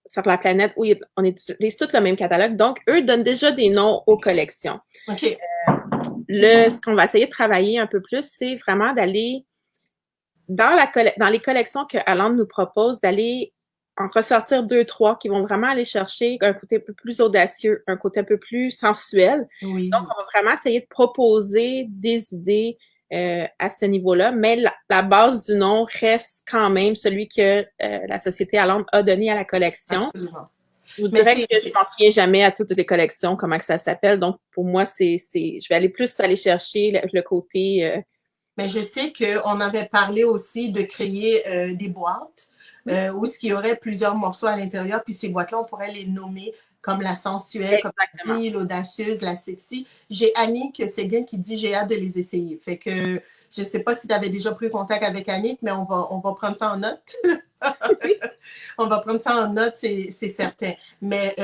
sur la planète où on utilise tout le même catalogue. Donc, eux donnent déjà des noms aux collections. OK. Ce qu'on va essayer de travailler un peu plus, c'est vraiment d'aller dans les collections que Alan nous propose, d'aller en ressortir 2, 3 qui vont vraiment aller chercher un côté un peu plus audacieux, un côté un peu plus sensuel. Oui. Donc, on va vraiment essayer de proposer des idées à ce niveau-là, mais la base du nom reste quand même celui que la Société à Londres a donné à la collection. Absolument. Je vous dirais que je m'en souviens jamais à toutes les collections, comment que ça s'appelle. Donc, pour moi, je vais aller plus aller chercher le côté... Mais je sais qu'on avait parlé aussi de créer des boîtes où il y aurait plusieurs morceaux à l'intérieur, puis ces boîtes-là, on pourrait les nommer comme la sensuelle, comme l'audacieuse, la sexy. J'ai Annick Séguin qui dit « j'ai hâte de les essayer ». Fait que je ne sais pas si tu avais déjà pris contact avec Annick, mais on va prendre ça en note. On va prendre ça en note, c'est certain. Mais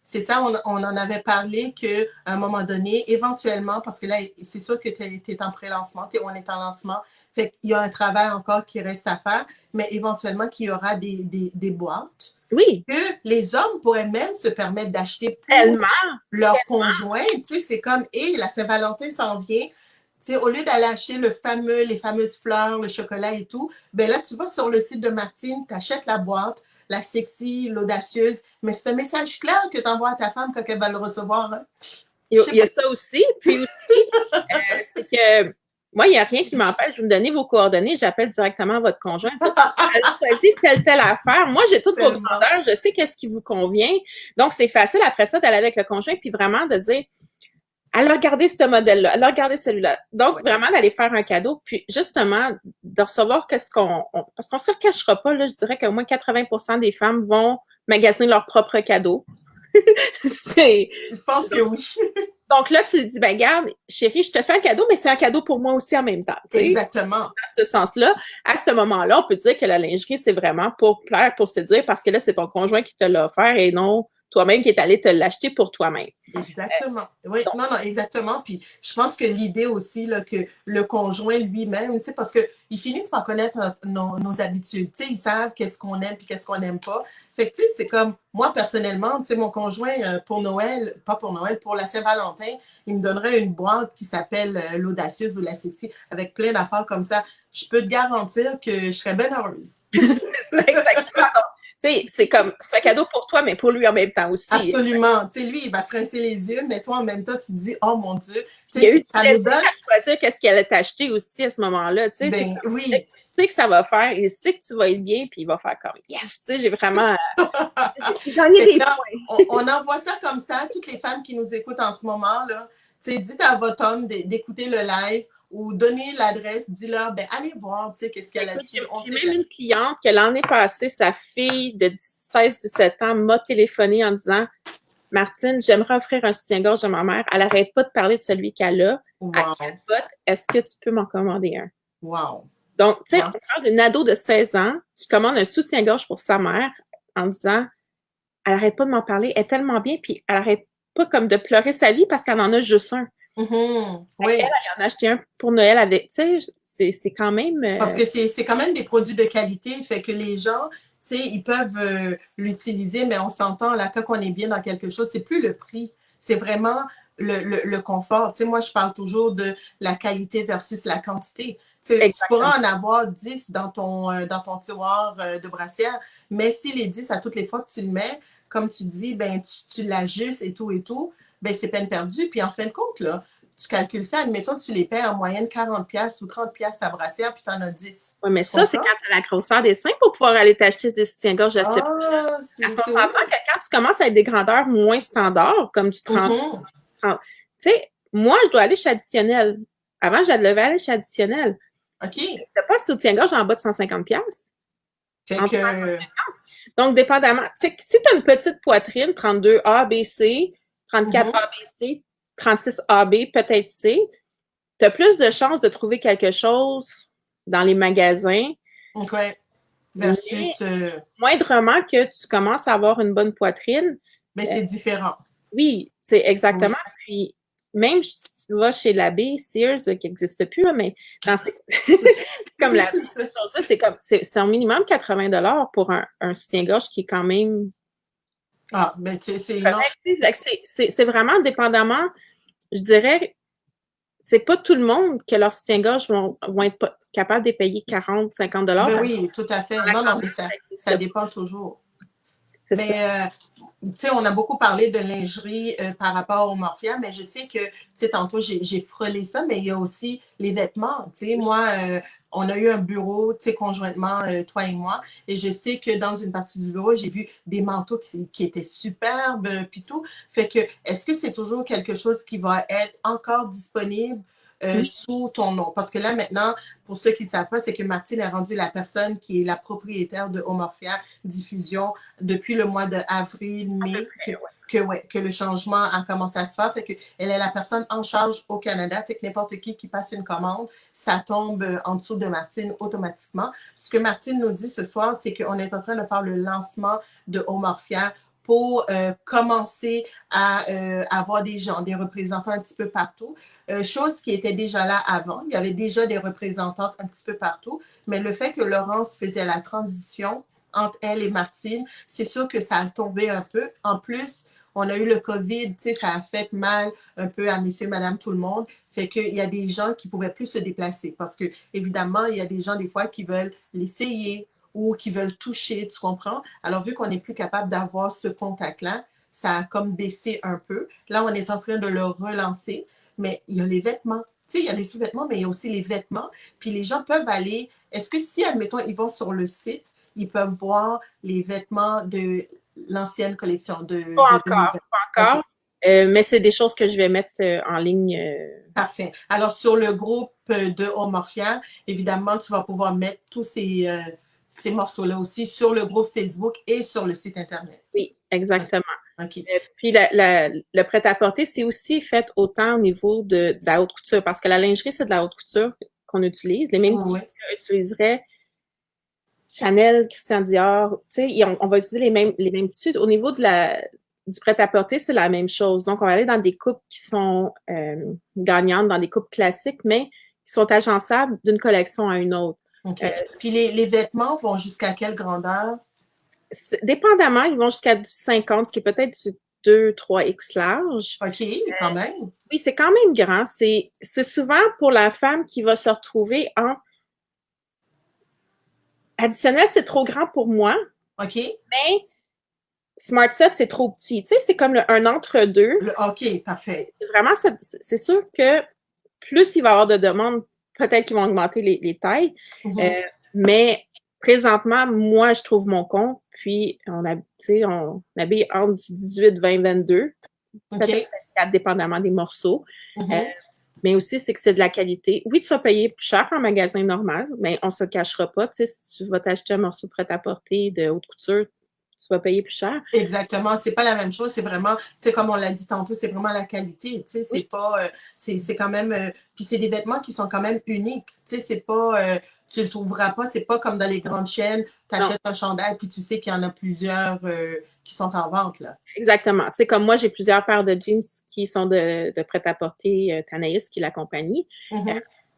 c'est ça, on en avait parlé qu'à un moment donné, éventuellement, parce que là, c'est sûr que tu es en pré-lancement, on est en lancement, fait qu'il y a un travail encore qui reste à faire, mais éventuellement qu'il y aura des boîtes. Oui. Que les hommes pourraient même se permettre d'acheter pour leur conjoint. Tu sais, c'est comme, et la Saint-Valentin s'en vient. Tu sais, au lieu d'aller acheter les fameuses fleurs, le chocolat et tout, ben là, tu vas sur le site de Martine, tu achètes la boîte, la sexy, l'audacieuse, mais c'est un message clair que tu envoies à ta femme quand elle va le recevoir. Hein. Il y a ça aussi. Puis aussi, c'est que moi, il n'y a rien qui m'empêche de vous donner vos coordonnées. J'appelle directement votre conjoint. Elle choisit telle affaire. Moi, j'ai toutes vos grandeurs. Je sais qu'est-ce qui vous convient. Donc, c'est facile après ça d'aller avec le conjoint puis vraiment de dire elle a regardé ce modèle-là, elle a regardé celui-là. Donc, vraiment d'aller faire un cadeau, puis justement, de recevoir parce qu'on se le cachera pas, là, je dirais qu'au moins 80% des femmes vont magasiner leur propre cadeau. Je pense que oui. Donc là, tu te dis, ben garde, chérie, je te fais un cadeau, mais c'est un cadeau pour moi aussi en même temps. Exactement. Dans ce sens-là, à ce moment-là, on peut dire que la lingerie, c'est vraiment pour plaire, pour séduire, parce que là, c'est ton conjoint qui te l'a offert et non toi-même qui est allé te l'acheter pour toi-même. Exactement. Oui, non, exactement. Puis je pense que l'idée aussi, là, que le conjoint lui-même, tu sais, parce qu'ils finissent par connaître nos habitudes. Tu sais, ils savent qu'est-ce qu'on aime puis qu'est-ce qu'on n'aime pas. Fait que, tu sais, c'est comme, moi, personnellement, tu sais, mon conjoint, pour Noël, pas pour Noël, pour la Saint-Valentin, il me donnerait une boîte qui s'appelle l'audacieuse ou la sexy, avec plein d'affaires comme ça. Je peux te garantir que je serais bien heureuse. Exactement. C'est comme, c'est un cadeau pour toi, mais pour lui en même temps aussi. Absolument. Tu sais, lui, il va se rincer les yeux, mais toi, en même temps, tu te dis, oh mon Dieu. Il y a eu du plaisir à choisir qu'est-ce qu'elle a t'acheté aussi à ce moment-là. Tu sais, ben, oui. Il sait que ça va faire, il sait que tu vas être bien, puis il va faire comme, yes, tu sais, j'ai vraiment gagné des points. On envoie ça comme ça, toutes les femmes qui nous écoutent en ce moment, là. Tu sais, dites à votre homme d'écouter le live, ou donner l'adresse, dis-leur, ben allez voir, tu sais, qu'est-ce qu'elle a dit. J'ai même une cliente que l'année passée, sa fille de 16-17 ans m'a téléphoné en disant, Martine, j'aimerais offrir un soutien-gorge à ma mère. Elle n'arrête pas de parler de celui qu'elle a. À capote, est-ce que tu peux m'en commander un? Wow. Donc, tu sais, on parle d'une ado de 16 ans qui commande un soutien-gorge pour sa mère en disant, elle n'arrête pas de m'en parler, elle est tellement bien, puis elle n'arrête pas comme de pleurer sa vie parce qu'elle en a juste un. Oui. Elle en a acheté un pour Noël avec, tu sais, c'est quand même... Parce que c'est quand même des produits de qualité, fait que les gens, tu sais, ils peuvent l'utiliser, mais on s'entend, là, quand on est bien dans quelque chose, c'est plus le prix, c'est vraiment le confort. Tu sais, moi, je parle toujours de la qualité versus la quantité. Tu pourras en avoir 10 dans ton tiroir de brassière, mais si les 10, à toutes les fois que tu le mets, comme tu dis, ben tu l'ajustes et tout, ben c'est peine perdue. Puis en fin de compte, là, tu calcules ça, admettons que tu les paies en moyenne 40$ ou 30$ ta brassière, puis tu en as 10. Oui, mais ça, c'est quand tu as la grosseur des seins pour pouvoir aller t'acheter des soutiens-gorge à ce prix-là. Parce qu'on s'entend que quand tu commences à être des grandeurs moins standards, comme du 30, tu sais, moi, je dois aller chez Additionnel. Avant, je devais aller chez Additionnel. OK. Tu n'as pas de soutien-gorge en bas de 150$. Fait que... Donc, dépendamment, tu sais, si tu as une petite poitrine, 32 A, B, C, 34 A, B, C, 36 AB, peut-être C, tu as plus de chances de trouver quelque chose dans les magasins. OK. Versus... moindrement que tu commences à avoir une bonne poitrine. Mais c'est différent. Oui, c'est exactement. Oui. Puis, même si tu vas chez l'abbé Sears, qui n'existe plus, mais dans ces... comme la c'est comme c'est au minimum 80$ pour un soutien-gorge qui est quand même... Ah, mais tu sais, c'est vraiment dépendamment, je dirais, c'est pas tout le monde que leurs soutiens-gorge vont être capables de payer 40-50$. Ben oui, tout à fait. Non, mais ça dépend toujours. c'est ça. Mais, tu sais, on a beaucoup parlé de lingerie par rapport au Morphia, mais je sais que, tu sais, tantôt, j'ai frôlé ça, mais il y a aussi les vêtements. Tu sais, moi, on a eu un bureau, tu sais, conjointement, toi et moi, et je sais que dans une partie du bureau, j'ai vu des manteaux qui étaient superbes, puis tout. Fait que, est-ce que c'est toujours quelque chose qui va être encore disponible sous ton nom? Parce que là, maintenant, pour ceux qui ne savent pas, c'est que Martine est rendue la personne qui est la propriétaire de Omorphia Diffusion depuis le mois d'avril, mai, que le changement a commencé à se faire. Fait qu'elle est la personne en charge au Canada. Fait que n'importe qui passe une commande, ça tombe en dessous de Martine automatiquement. Ce que Martine nous dit ce soir, c'est qu'on est en train de faire le lancement de Omorphia pour commencer à avoir des gens, des représentants un petit peu partout. Chose qui était déjà là avant. Il y avait déjà des représentantes un petit peu partout. Mais le fait que Laurence faisait la transition entre elle et Martine, c'est sûr que ça a tombé un peu. En plus, on a eu le COVID, tu sais, ça a fait mal un peu à monsieur, madame, tout le monde. Fait qu'il y a des gens qui pouvaient plus se déplacer parce que, évidemment, il y a des gens, des fois, qui veulent l'essayer ou qui veulent toucher, tu comprends? Alors, vu qu'on n'est plus capable d'avoir ce contact-là, ça a comme baissé un peu. Là, on est en train de le relancer, mais il y a les vêtements. Tu sais, il y a les sous-vêtements, mais il y a aussi les vêtements. Puis les gens peuvent aller. Est-ce que si, admettons, ils vont sur le site, ils peuvent voir les vêtements de l'ancienne collection de Pas 2020? encore, pas encore. Okay. Mais c'est des choses que je vais mettre en ligne. Parfait. Alors, sur le groupe de Omorphia, évidemment, tu vas pouvoir mettre tous ces morceaux-là aussi sur le groupe Facebook et sur le site Internet. Oui, exactement. Okay. Puis le prêt-à-porter, c'est aussi fait autant au niveau de la haute couture, parce que la lingerie, c'est de la haute couture qu'on utilise. Les mêmes tissus qu'on utiliserait Chanel, Christian Dior, tu sais, on va utiliser les mêmes tissus. Au niveau du prêt-à-porter, c'est la même chose. Donc, on va aller dans des coupes qui sont gagnantes, dans des coupes classiques, mais qui sont agençables d'une collection à une autre. OK. Puis les vêtements vont jusqu'à quelle grandeur? Dépendamment, ils vont jusqu'à du 50, ce qui est peut-être du 2-3X large. OK, quand même. Oui, c'est quand même grand. C'est souvent pour la femme qui va se retrouver en additionnel, c'est trop grand pour moi. OK. Mais Smart Set, c'est trop petit. Tu sais, c'est comme un entre-deux. OK, parfait. Vraiment, c'est sûr que plus il va y avoir de demandes, peut-être qu'ils vont augmenter les tailles. Mais présentement, moi, je trouve mon compte. Puis, on habille entre du 18, 20, 22. Peut-être 24, dépendamment des morceaux. Mais aussi, c'est que c'est de la qualité. Oui, tu vas payer plus cher qu'un magasin normal, mais on ne se cachera pas. Tu sais, si tu vas t'acheter un morceau prêt-à-porter de haute couture, tu vas payer plus cher. Exactement. C'est pas la même chose. C'est vraiment, tu sais, comme on l'a dit tantôt, c'est vraiment la qualité. Tu sais, c'est pas, c'est quand même, puis c'est des vêtements qui sont quand même uniques. Tu sais, c'est pas, tu le trouveras pas. C'est pas comme dans les grandes chaînes, tu achètes un chandail puis tu sais qu'il y en a plusieurs qui sont en vente, là. Exactement. Tu sais, comme moi, j'ai plusieurs paires de jeans qui sont de prêt-à-porter Thanaïs, qui est la compagnie.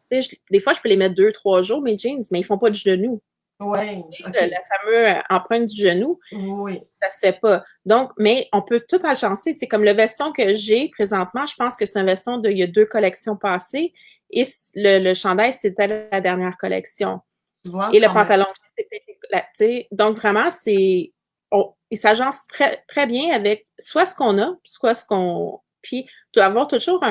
Des fois, je peux les mettre 2-3 jours, mes jeans, mais ils font pas du genou. Oui. Le fameux empreinte du genou, ça se fait pas. Donc, mais on peut tout agencer. Tu sais, comme le veston que j'ai présentement, je pense que c'est un veston il y a 2 collections passées et le chandail, c'était la dernière collection. Et le pantalon, c'était, tu sais, donc vraiment, il s'agence très, très bien avec soit ce qu'on a, soit ce qu'on... Puis, tu dois avoir toujours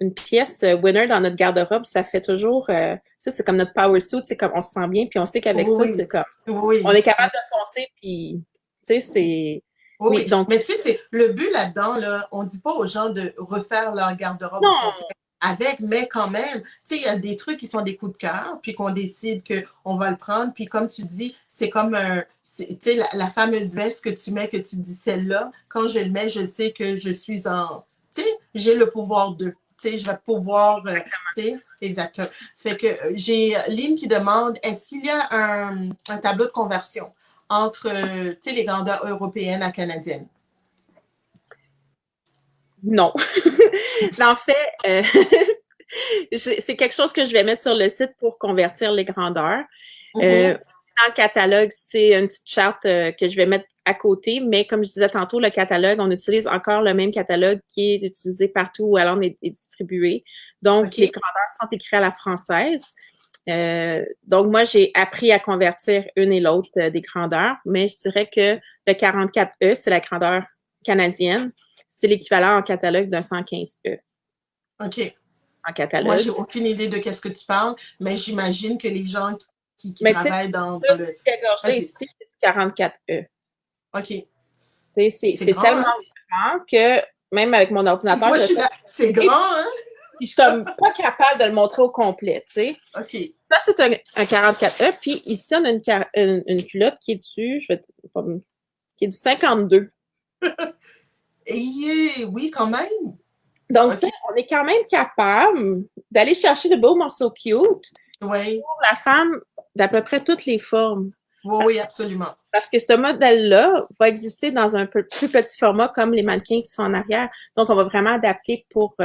une pièce winner dans notre garde-robe, ça fait toujours... ça, c'est comme notre power suit, c'est comme on se sent bien, puis on sait qu'avec ça, c'est comme... on est capable de foncer, puis, tu sais, c'est... Oui, donc... Mais tu sais, c'est le but là-dedans, là, on dit pas aux gens de refaire leur garde-robe avec, mais quand même, tu sais, il y a des trucs qui sont des coups de cœur, puis qu'on décide qu'on va le prendre, puis comme tu dis, c'est comme tu sais, la fameuse veste que tu mets, que tu dis celle-là, quand je le mets, je sais que je suis en, tu sais, j'ai le pouvoir de, tu sais, je vais pouvoir, tu sais, exactement. Fait que j'ai Lynn qui demande, est-ce qu'il y a un tableau de conversion entre, tu sais, les grandeurs européennes à canadiennes? Non. En fait, c'est quelque chose que je vais mettre sur le site pour convertir les grandeurs. Dans le catalogue, c'est une petite charte que je vais mettre à côté, mais comme je disais tantôt, le catalogue, on utilise encore le même catalogue qui est utilisé partout où Allende est distribué. Donc, les grandeurs sont écrites à la française. Donc, moi, j'ai appris à convertir une et l'autre des grandeurs, mais je dirais que le 44E, c'est la grandeur canadienne. C'est l'équivalent en catalogue d'un 115E. OK. En Moi, catalogue. j'ai aucune idée de qu'est-ce que tu parles, mais j'imagine que les gens qui Mais tu sais, travaillent dans ça, le... ce gorge-là Vas-y. ici, c'est du 44E. OK. Tu sais, C'est c'est grand, tellement hein? grand que même avec mon ordinateur, Moi, je je le suis fais. là. C'est grand, hein? Puis je suis comme pas capable de le montrer au complet, tu sais. OK. Ça, c'est un 44E. Puis ici, on a une culotte qui est qui est du 52. Et oui, quand même. Donc, OK. tu sais, on est quand même capable d'aller chercher de beaux morceaux cute Oui. pour la femme d'à peu près toutes les formes. Oui, oui, absolument. Parce que ce modèle-là va exister dans un peu plus petit format comme les mannequins qui sont en arrière. Donc, on va vraiment adapter pour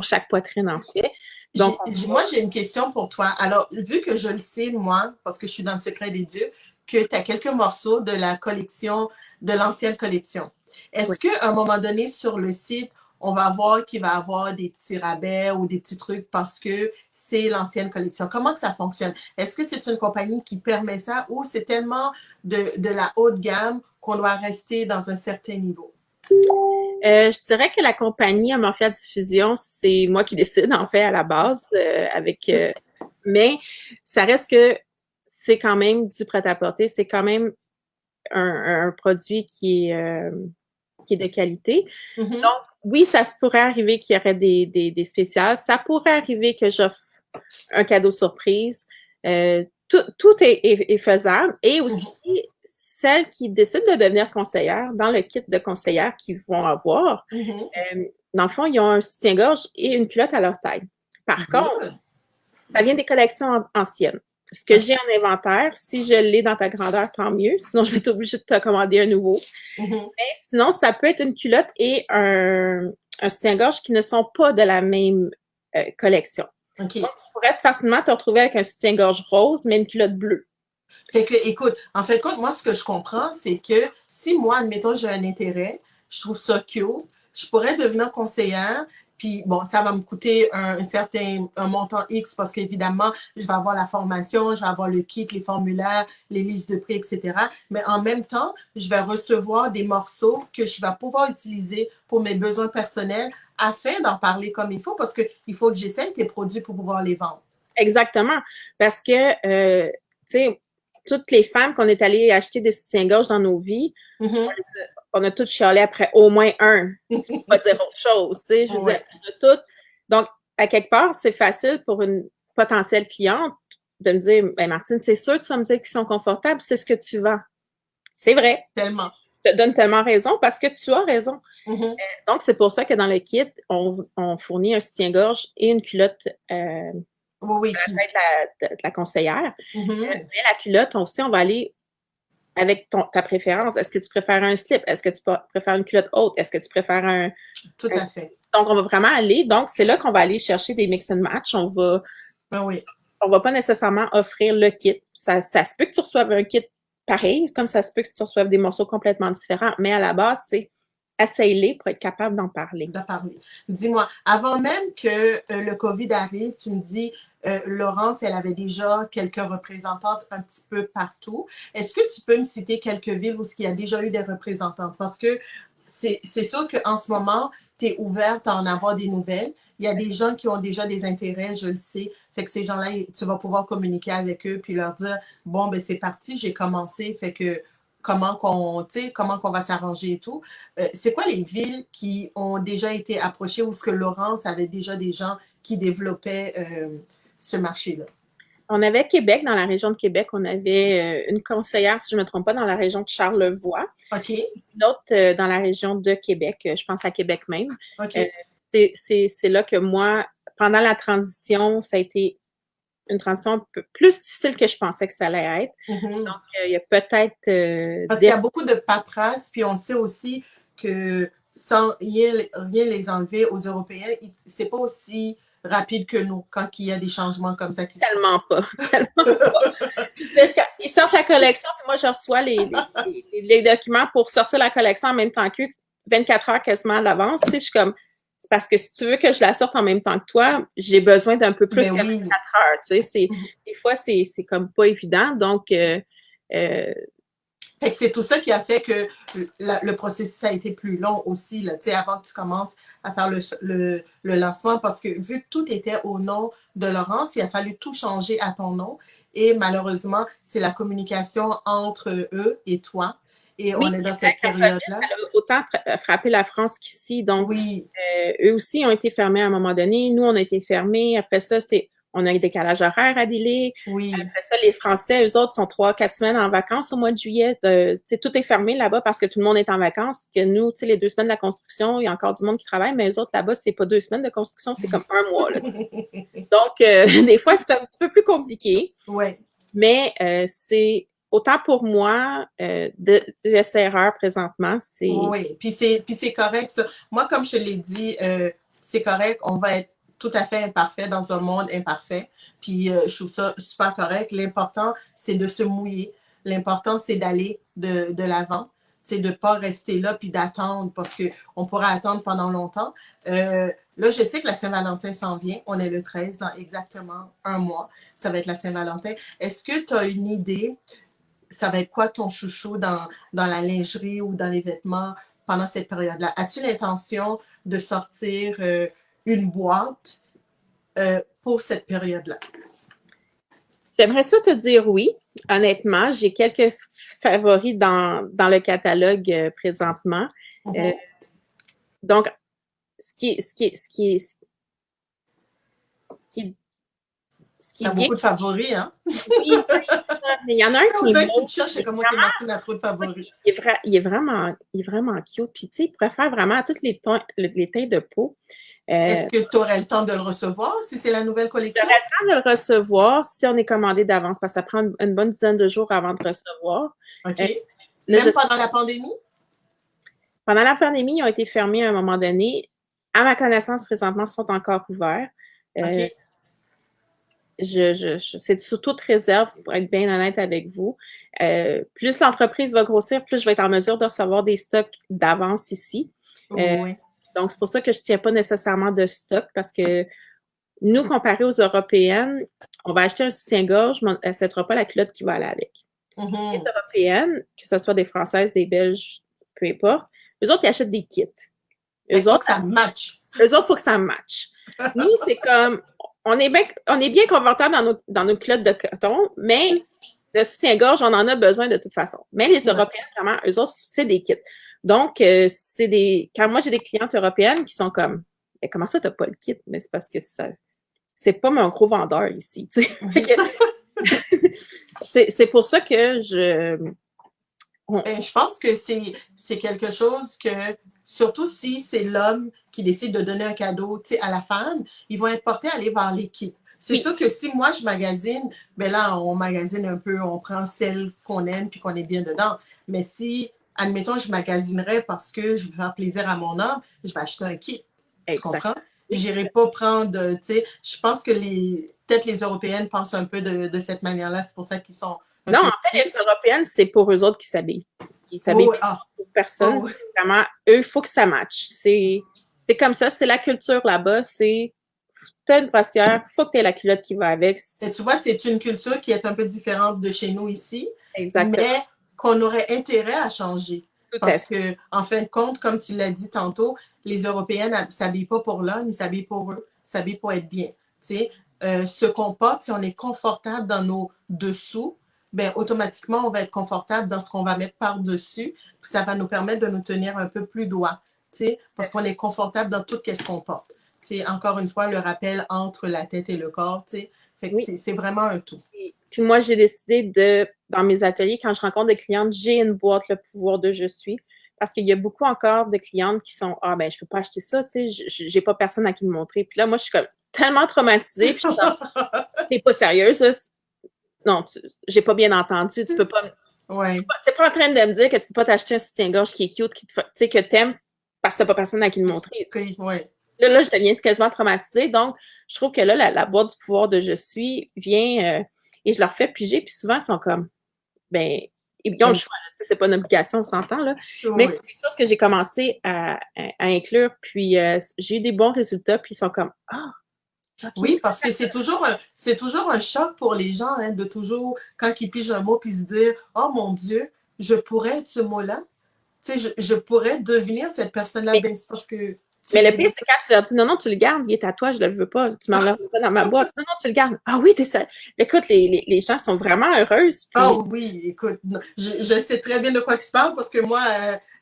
chaque poitrine, en fait. Donc, Moi, j'ai une question pour toi. Alors, vu que je le sais, moi, parce que je suis dans le secret des dieux, que tu as quelques morceaux de la collection, de l'ancienne collection. Est-ce oui. qu'à un moment donné, sur le site, on va voir qu'il va y avoir des petits rabais ou des petits trucs parce que c'est l'ancienne collection? Comment que ça fonctionne? Est-ce que c'est une compagnie qui permet ça ou c'est tellement de la haute gamme qu'on doit rester dans un certain niveau? Je dirais que la compagnie Amorphia Diffusion, c'est moi qui décide, en fait, à la base, mais ça reste que c'est quand même du prêt-à-porter, c'est quand même un produit qui est de qualité. Mm-hmm. Donc, oui, ça se pourrait arriver qu'il y aurait des spéciales. Ça pourrait arriver que j'offre un cadeau surprise. Tout est faisable. Et aussi, celles qui décident de devenir conseillères, dans le kit de conseillères qu'ils vont avoir, dans le fond, ils ont un soutien-gorge et une culotte à leur taille. Par contre, ça vient des collections anciennes. Ce que j'ai en inventaire, si je l'ai dans ta grandeur, tant mieux. Sinon, je vais être obligée de te commander un nouveau. Mais sinon, ça peut être une culotte et un soutien-gorge qui ne sont pas de la même collection. Okay. Donc, tu pourrais facilement te retrouver avec un soutien-gorge rose, mais une culotte bleue. Fait que, écoute, en fait, moi, ce que je comprends, c'est que si moi, admettons, j'ai un intérêt, je trouve ça cute, je pourrais devenir conseillère, puis bon, ça va me coûter un montant X parce qu'évidemment, je vais avoir la formation, je vais avoir le kit, les formulaires, les listes de prix, etc. Mais en même temps, je vais recevoir des morceaux que je vais pouvoir utiliser pour mes besoins personnels afin d'en parler comme il faut parce qu'il faut que j'essaie tes produits pour pouvoir les vendre. Exactement. Parce que, tu sais, toutes les femmes qu'on est allées acheter des soutiens-gorge dans nos vies, on a toutes chialé après au moins un. Tu peux pas dire autre chose, tu sais. Je veux dire, on a toutes. Donc, à quelque part, c'est facile pour une potentielle cliente de me dire, ben Martine, c'est sûr que tu vas me dire qu'ils sont confortables, c'est ce que tu vends. C'est vrai. Tellement. Je te donne tellement raison parce que tu as raison. Donc, c'est pour ça que dans le kit, on fournit un soutien-gorge et une culotte oui, de la conseillère. Mais la culotte, aussi, on va aller avec ta préférence. Est-ce que tu préfères un slip? Est-ce que tu préfères une culotte haute? Est-ce que tu préfères un... Tout à fait. Donc, on va vraiment aller... Donc, c'est là qu'on va aller chercher des mix and match. On va pas nécessairement offrir le kit. Ça se peut que tu reçoives un kit pareil, comme ça se peut que tu reçoives des morceaux complètement différents. Mais à la base, c'est essaye-les pour être capable d'en parler. Dis-moi, avant même que le COVID arrive, tu me dis... Laurence, elle avait déjà quelques représentantes un petit peu partout. Est-ce que tu peux me citer quelques villes où il y a déjà eu des représentantes? Parce que c'est sûr qu'en ce moment, tu es ouverte à en avoir des nouvelles. Il y a des gens qui ont déjà des intérêts, je le sais. Fait que ces gens-là, tu vas pouvoir communiquer avec eux puis leur dire, bon, ben c'est parti, j'ai commencé. Fait que comment qu'on va s'arranger et tout. C'est quoi les villes qui ont déjà été approchées où ce que Laurence avait déjà des gens qui développaient ce marché-là? On avait Québec, dans la région de Québec, on avait une conseillère, si je ne me trompe pas, dans la région de Charlevoix. OK. Une autre dans la région de Québec, je pense à Québec même. OK. C'est là que moi, pendant la transition, ça a été une transition un peu plus difficile que je pensais que ça allait être. Donc, il y a peut-être... Parce qu'il y a beaucoup de paperasse, puis on sait aussi que sans rien les enlever aux Européens, c'est pas aussi rapide que nous quand il y a des changements comme ça qui se Tellement pas. Ils sortent la collection, puis moi, je reçois les documents pour sortir la collection en même temps qu'eux, 24 heures quasiment à l'avance. Tu sais, je suis comme, c'est parce que si tu veux que je la sorte en même temps que toi, j'ai besoin d'un peu plus Ben que oui. 24 heures, tu sais. Des fois, c'est comme pas évident. Donc, Fait que c'est tout ça qui a fait que le processus a été plus long aussi, là, avant que tu commences à faire le lancement, parce que vu que tout était au nom de Laurence, il a fallu tout changer à ton nom. Et malheureusement, c'est la communication entre eux et toi. Et on oui, est dans cette avec la COVID, période-là. ça a autant frappé la France qu'ici. Donc, Oui, eux aussi ont été fermés à un moment donné. Nous, on a été fermés. Après ça, on a un décalage horaire à dealer. oui. Après ça, les Français, eux autres, sont 3-4 semaines en vacances au mois de juillet. Tout est fermé là-bas parce que tout le monde est en vacances. Que nous, les 2 semaines de la construction, il y a encore du monde qui travaille, mais eux autres, là-bas, c'est pas 2 semaines de construction, c'est comme 1 mois. Là. Donc, des fois, c'est un petit peu plus compliqué. Ouais. Mais c'est autant pour moi, de SRR présentement, c'est... Oui, puis c'est correct ça. Moi, comme je te l'ai dit, c'est correct, on va être tout à fait imparfait dans un monde imparfait. Puis je trouve ça super correct. L'important, c'est de se mouiller. L'important, c'est d'aller de l'avant. C'est de ne pas rester là puis d'attendre parce qu'on pourra attendre pendant longtemps. Là, je sais que la Saint-Valentin s'en vient. On est le 13 dans exactement 1 mois. Ça va être la Saint-Valentin. Est-ce que tu as une idée? Ça va être quoi ton chouchou dans la lingerie ou dans les vêtements pendant cette période-là? As-tu l'intention de sortir une boîte pour cette période-là? J'aimerais ça te dire oui. Honnêtement, j'ai quelques favoris dans le catalogue présentement. Mm-hmm. Donc, ce qui est T'as bien, beaucoup de favoris, hein? oui, il y en a un Quand qui est on dit que tu beau. te cherches, c'est comme moi, Martine a trop de favoris. Il est vraiment cute. Puis, tu sais, il pourrait faire vraiment tous les teints de peau. Est-ce que tu aurais le temps de le recevoir si c'est la nouvelle collection? J'aurais le temps de le recevoir si on est commandé d'avance, parce que ça prend une bonne dizaine de jours avant de recevoir. OK. Là, Même pendant la pandémie? Pendant la pandémie, ils ont été fermés à un moment donné. À ma connaissance, présentement, ils sont encore ouverts. OK. C'est sous toute réserve, pour être bien honnête avec vous. Plus l'entreprise va grossir, plus je vais être en mesure de recevoir des stocks d'avance ici. Oui. Donc, c'est pour ça que je ne tiens pas nécessairement de stock, parce que nous, comparé aux Européennes, on va acheter un soutien-gorge, mais on n'achètera pas la culotte qui va aller avec. Mm-hmm. Les Européennes, que ce soit des Françaises, des Belges, peu importe, eux autres, ils achètent des kits. Eux autres, ça match. Eux autres, il faut que ça matche. Nous, c'est comme, on est bien confortable dans nos culottes de coton, mais le soutien-gorge, on en a besoin de toute façon. Mais les Européennes, vraiment, eux autres, c'est des kits. Donc, quand moi, j'ai des clientes européennes qui sont comme, mais comment ça, t'as pas le kit? Mais c'est parce que c'est pas mon gros vendeur ici, tu sais. C'est pour ça que je pense que c'est quelque chose que, surtout si c'est l'homme qui décide de donner un cadeau à la femme, ils vont être portés à aller voir les kits. C'est sûr que si moi, je magasine, ben là, on magasine un peu, on prend celle qu'on aime puis qu'on est bien dedans. Mais si, admettons, je magasinerais parce que je veux faire plaisir à mon homme, je vais acheter un kit. Tu comprends? J'irai pas prendre, tu sais, je pense que peut-être les Européennes pensent un peu de cette manière-là. C'est pour ça qu'ils sont... Non, en fait, les Européennes, c'est pour eux autres qui s'habillent. Ils s'habillent pour personne. Vraiment, eux, il faut que ça matche. C'est comme ça, c'est la culture là-bas. T'as une brassière, il faut que tu aies la culotte qui va avec. Et tu vois, c'est une culture qui est un peu différente de chez nous ici, Exactement. mais qu'on aurait intérêt à changer. Parce que, en fin de compte, comme tu l'as dit tantôt, les Européennes ne s'habillent pas pour l'homme, ils s'habillent pour eux, ils s'habillent pour être bien. Ce qu'on porte, si on est confortable dans nos dessous, ben, automatiquement, on va être confortable dans ce qu'on va mettre par-dessus. Puis ça va nous permettre de nous tenir un peu plus droit, parce qu'on est confortable dans tout ce qu'on porte. Encore une fois, le rappel entre la tête et le corps. Fait que c'est vraiment un tout. Puis moi, j'ai décidé dans mes ateliers, quand je rencontre des clientes, j'ai une boîte Le pouvoir de je suis. Parce qu'il y a beaucoup encore de clientes qui sont ah ben je peux pas acheter ça, tu sais, j'ai pas personne à qui le montrer. Puis là, moi, je suis comme tellement traumatisée, puis je suis comme t'es pas sérieuse, là. Non, j'ai pas bien entendu, tu peux pas. Ouais. T'es pas en train de me dire que tu peux pas t'acheter un soutien-gorge qui est cute, tu sais, que t'aimes, parce que t'as pas personne à qui le montrer. Ouais. Là, je deviens quasiment traumatisée. Donc, je trouve que là, la boîte du pouvoir de je suis vient et je leur fais piger, puis souvent, ils sont comme, ben, ils ont le choix, là, tu sais, c'est pas une obligation, on s'entend, là. Mais c'est quelque chose que j'ai commencé à inclure, puis j'ai eu des bons résultats, puis ils sont comme « Ah! OK. » Oui, parce que c'est toujours un choc pour les gens, hein, de toujours, quand ils pigent un mot, puis se dire « Oh mon Dieu, je pourrais être ce mot-là. » Tu sais, je pourrais devenir cette personne-là. Ben, c'est parce que Mais le pire, c'est quand tu leur dis non, non, tu le gardes, il est à toi, je ne le veux pas, tu m'en l'enlèves pas dans ma boîte. Non, non, tu le gardes. Ah oui, t'es ça. Écoute, les gens sont vraiment heureuses. Puis... Oh oui, écoute, je sais très bien de quoi tu parles parce que moi,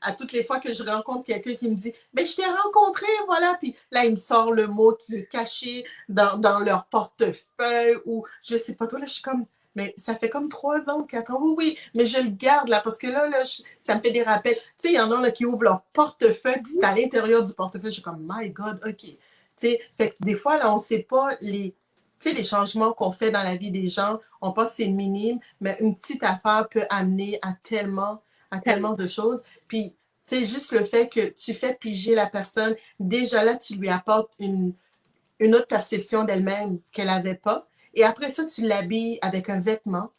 à toutes les fois que je rencontre quelqu'un qui me dit ben, je t'ai rencontré, voilà, puis là, il me sort le mot caché dans leur portefeuille ou je sais pas toi, là, je suis comme. Mais ça fait comme 3 ans, 4 ans. Oui, oui, mais je le garde là parce que là ça me fait des rappels. Tu sais, il y en a là, qui ouvrent leur portefeuille, puis c'est à l'intérieur du portefeuille. Je suis comme, my God, OK. Tu sais, fait que des fois, là, on ne sait pas les changements qu'on fait dans la vie des gens. On pense que c'est minime, mais une petite affaire peut amener à tellement de choses. Puis, tu sais, juste le fait que tu fais piger la personne, déjà là, tu lui apportes une autre perception d'elle-même qu'elle n'avait pas. Et après ça, tu l'habilles avec un vêtement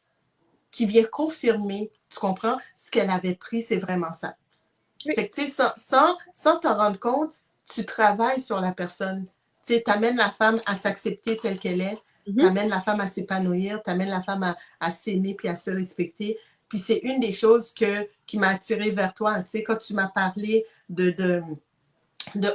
qui vient confirmer, tu comprends, ce qu'elle avait pris, c'est vraiment ça. Oui. Fait que, tu sais, sans t'en rendre compte, tu travailles sur la personne. Tu sais, t'amènes la femme à s'accepter telle qu'elle est, t'amènes la femme à s'épanouir, t'amènes la femme à s'aimer puis à se respecter. Puis c'est une des choses qui m'a attirée vers toi. Tu sais, quand tu m'as parlé de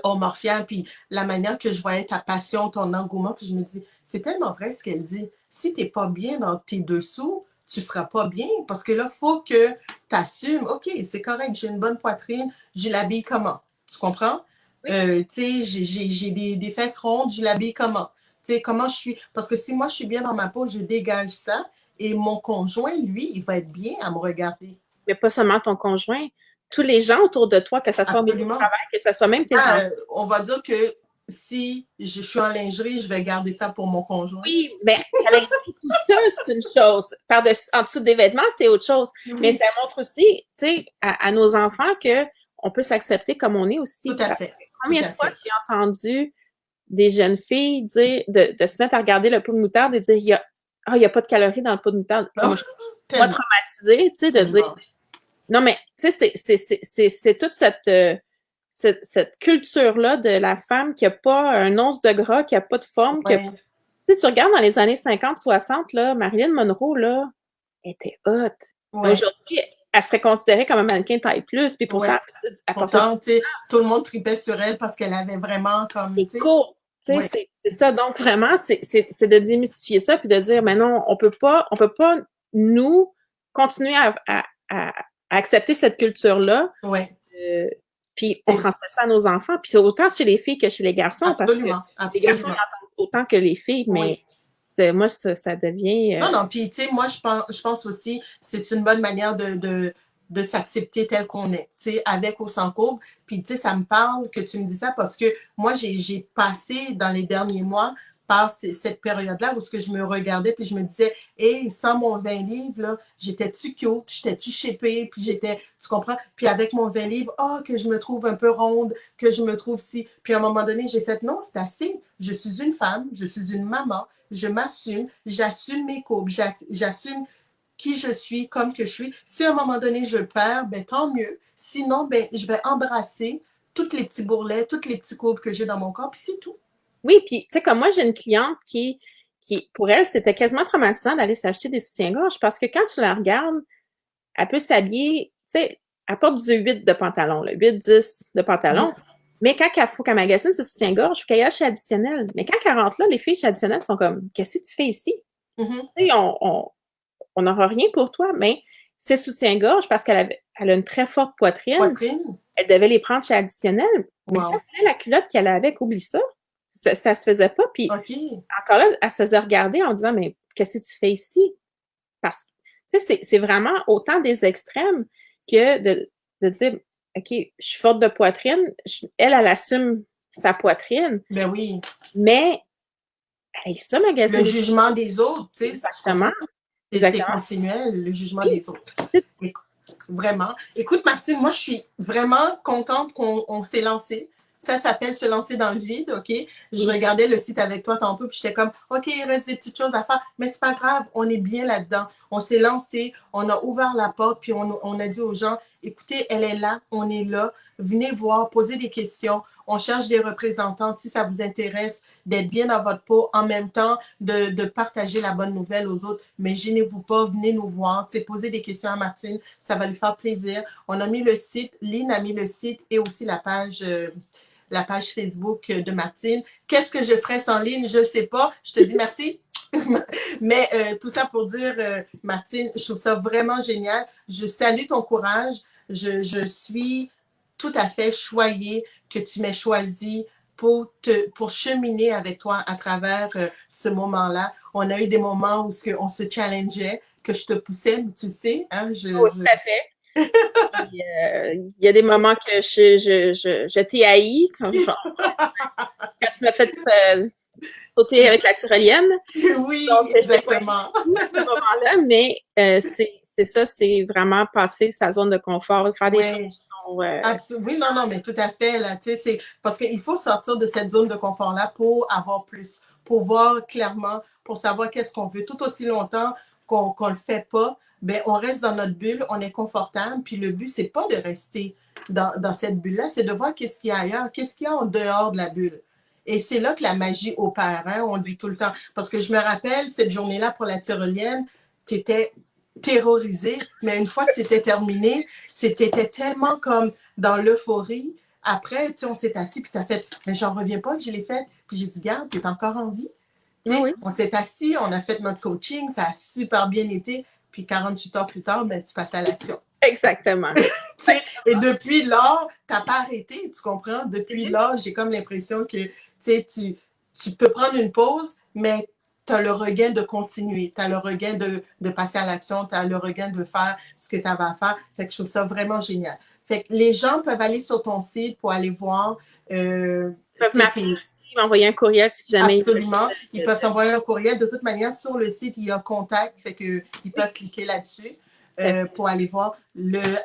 Omorphia, puis la manière que je voyais ta passion, ton engouement, puis je me dis, c'est tellement vrai ce qu'elle dit. Si t'es pas bien dans tes dessous, tu seras pas bien, parce que là, il faut que tu assumes, OK, c'est correct, j'ai une bonne poitrine, je l'habille comment? Tu comprends? Oui. Tu sais, j'ai des fesses rondes, je l'habille comment? Tu sais, comment je suis? Parce que si moi, je suis bien dans ma peau, je dégage ça, et mon conjoint, lui, il va être bien à me regarder. Mais pas seulement ton conjoint, tous les gens autour de toi, que ce soit au milieu du travail, que ce soit même tes enfants. On va dire que si je suis en lingerie, je vais garder ça pour mon conjoint. Oui, mais la lingerie tout seul, c'est une chose. En dessous des vêtements, c'est autre chose. Oui. Mais ça montre aussi, tu sais, à nos enfants qu'on peut s'accepter comme on est aussi. Tout à fait. Combien de fois j'ai entendu des jeunes filles dire, de se mettre à regarder le pot de moutarde et dire, il y a pas de calories dans le pot de moutarde. Oh, moi, je suis pas traumatisée, tu sais, de dire, non, mais, tu sais, c'est toute cette culture-là de la femme qui n'a pas un once de gras, qui n'a pas de forme. Ouais. Tu regardes dans les années 50-60, là, Marilyn Monroe, là, était hot. Ouais. Aujourd'hui, elle serait considérée comme un mannequin taille plus, puis pourtant, tout le monde tripait sur elle parce qu'elle avait vraiment comme... court. C'est ça. Donc, vraiment, c'est de démystifier ça, puis de dire, mais non, on peut pas, nous, continuer à accepter cette culture-là. Ouais. Puis on transmet ça à nos enfants. Puis c'est autant chez les filles que chez les garçons. Absolument. Parce que les garçons entendent autant que les filles, mais moi, ça devient... Non, puis tu sais, moi, je pense aussi c'est une bonne manière de s'accepter tel qu'on est, tu sais, avec ou sans courbe. Puis tu sais, ça me parle que tu me dis ça parce que moi, j'ai passé dans les derniers mois par cette période-là où je me regardais puis je me disais, hey, sans mon 20 livres, là, j'étais-tu cute, j'étais-tu shapée, puis tu comprends? Puis avec mon 20 livres, que je me trouve un peu ronde, que je me trouve si. Puis à un moment donné, j'ai fait, non, c'est assez. Je suis une femme, je suis une maman, je m'assume, j'assume mes courbes, j'assume qui je suis, comme que je suis. Si à un moment donné, je perds, ben tant mieux. Sinon, ben je vais embrasser tous les petits bourrelets, toutes les petits courbes que j'ai dans mon corps, puis c'est tout. Oui, puis tu sais, comme moi, j'ai une cliente qui, pour elle, c'était quasiment traumatisant d'aller s'acheter des soutiens-gorge parce que quand tu la regardes, elle peut s'habiller, tu sais, elle porte du 8 de pantalon, 8-10 de pantalon. Mais quand il faut qu'elle magasine ses soutiens-gorge, il faut qu'elle aille chez Additionnel. Mais quand elle rentre là, les filles chez Additionnel sont comme, qu'est-ce que tu fais ici? Tu sais, on n'aura rien pour toi, mais ses soutiens-gorge, parce qu'elle a une très forte poitrine, elle devait les prendre chez Additionnel. Mais ça, la culotte qu'elle avait, oublie ça. Ça se faisait pas. Puis encore là, elle se faisait regarder en disant, mais qu'est-ce que tu fais ici? Parce que, tu sais, c'est vraiment autant des extrêmes que de dire, OK, je suis forte de poitrine. Elle assume sa poitrine. Ben oui. Mais, ça, magasin. Le jugement des autres, tu sais. Exactement. C'est continuel, le jugement des autres. Vraiment. Écoute, Martine, moi, je suis vraiment contente qu'on s'est lancé. Ça s'appelle se lancer dans le vide, OK? Je regardais le site avec toi tantôt, puis j'étais comme, OK, il reste des petites choses à faire, mais c'est pas grave, on est bien là-dedans. On s'est lancé, on a ouvert la porte, puis on a dit aux gens, écoutez, elle est là, on est là, venez voir, posez des questions, on cherche des représentantes si ça vous intéresse, d'être bien dans votre peau, en même temps de partager la bonne nouvelle aux autres, mais gênez-vous pas, venez nous voir, posez des questions à Martine, ça va lui faire plaisir. On a mis le site, Lynn a mis le site et aussi la page Facebook de Martine. Qu'est-ce que je ferais sans Lynn? Je ne sais pas. Je te dis merci. Mais tout ça pour dire, Martine, je trouve ça vraiment génial. Je salue ton courage. Je suis tout à fait choyée que tu m'aies choisi pour cheminer avec toi à travers ce moment-là. On a eu des moments où on se challengeait, que je te poussais, tu sais. Hein, Oui, tout à fait. Il y a des moments que je t'ai haï, comme genre, quand tu m'as fait sauter avec la tyrolienne. Oui, donc, exactement. À ce moment-là, mais c'est ça, c'est vraiment passer sa zone de confort, faire des choses qui sont... Oui, non, non, mais tout à fait, là, tu sais, c'est parce qu'il faut sortir de cette zone de confort-là pour avoir plus, pour voir clairement, pour savoir qu'est-ce qu'on veut. Tout aussi longtemps qu'on le fait pas, ben, on reste dans notre bulle, on est confortable, puis le but, c'est pas de rester dans cette bulle-là, c'est de voir qu'est-ce qu'il y a ailleurs, qu'est-ce qu'il y a en dehors de la bulle. Et c'est là que la magie opère, hein, on dit tout le temps. Parce que je me rappelle, cette journée-là pour la tyrolienne, tu étais terrorisée, mais une fois que c'était terminé, c'était tellement comme dans l'euphorie. Après, tu sais, on s'est assis, puis tu as fait, mais j'en reviens pas que je l'ai fait. Puis j'ai dit, garde, tu es encore en vie. Oui. On s'est assis, on a fait notre coaching, ça a super bien été. Puis 48 heures plus tard, ben, tu passes à l'action. Exactement. Et depuis lors, tu n'as pas arrêté, tu comprends? Depuis lors, j'ai comme l'impression que tu peux prendre une pause, mais tu as le regain de continuer, tu as le regain de passer à l'action, tu as le regain de faire ce que tu avais à faire. Fait que je trouve ça vraiment génial. Fait que les gens peuvent aller sur ton site pour aller voir. Ils peuvent m'envoyer un courriel si jamais. Absolument. Ils peuvent t'envoyer un courriel. De toute manière, sur le site, il y a contact, fait qu'ils peuvent cliquer là-dessus. Pour aller voir.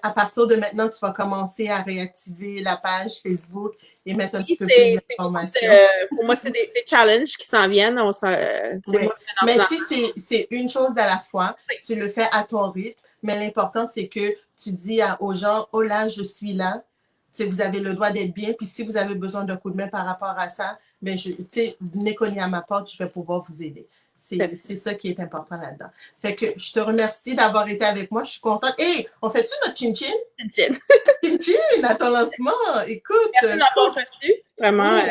À partir de maintenant, tu vas commencer à réactiver la page Facebook et mettre un petit peu plus d'informations. Pour moi, c'est des challenges qui s'en viennent. Oui. Mais tu sais, c'est une chose à la fois. Oui. Tu le fais à ton rythme, mais l'important, c'est que tu dis aux gens, oh là, je suis là. T'sais, vous avez le droit d'être bien. Puis si vous avez besoin d'un coup de main par rapport à ça, ben venez cogner à ma porte, je vais pouvoir vous aider. C'est ça qui est important là-dedans. Fait que je te remercie d'avoir été avec moi. Je suis contente. Hey, on fait-tu notre chin-chin? Chin-chin. Chin-chin à ton lancement. Écoute. Merci d'avoir reçu. Vraiment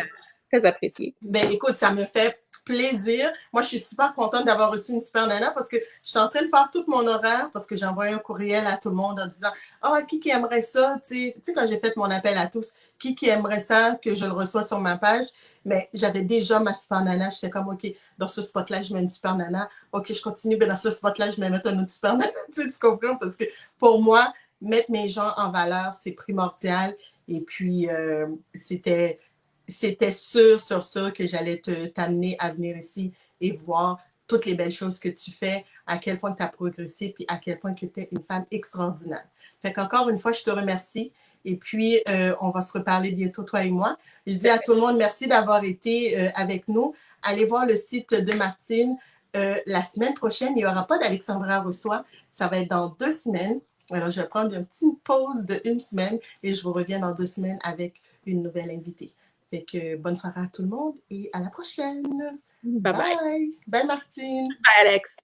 très apprécié. Ben écoute, ça me fait plaisir. Moi, je suis super contente d'avoir reçu une super nana parce que je suis en train de faire tout mon horaire parce que j'ai envoyé un courriel à tout le monde en disant ah, qui aimerait ça? Tu sais, quand j'ai fait mon appel à tous, qui aimerait ça que je le reçois sur ma page? Mais j'avais déjà ma super nana. J'étais comme, OK, dans ce spot-là, je mets une super nana. OK, je continue, mais dans ce spot-là, je vais mettre une autre super nana. Tu comprends? Parce que pour moi, mettre mes gens en valeur, c'est primordial. Et puis, c'était sûr sur ça que j'allais t'amener à venir ici et voir toutes les belles choses que tu fais, à quel point tu as progressé, puis à quel point tu es une femme extraordinaire. Fait qu'encore une fois, je te remercie. Et puis, on va se reparler bientôt, toi et moi. Je dis à tout le monde, merci d'avoir été avec nous. Allez voir le site de Martine. La semaine prochaine, il n'y aura pas d'Alexandra Reçoit. Ça va être dans 2 semaines. Alors, je vais prendre une petite pause de 1 semaine et je vous reviens dans 2 semaines avec une nouvelle invitée. Fait que bonne soirée à tout le monde et à la prochaine. Bye bye. Bye Martine. Bye Alex.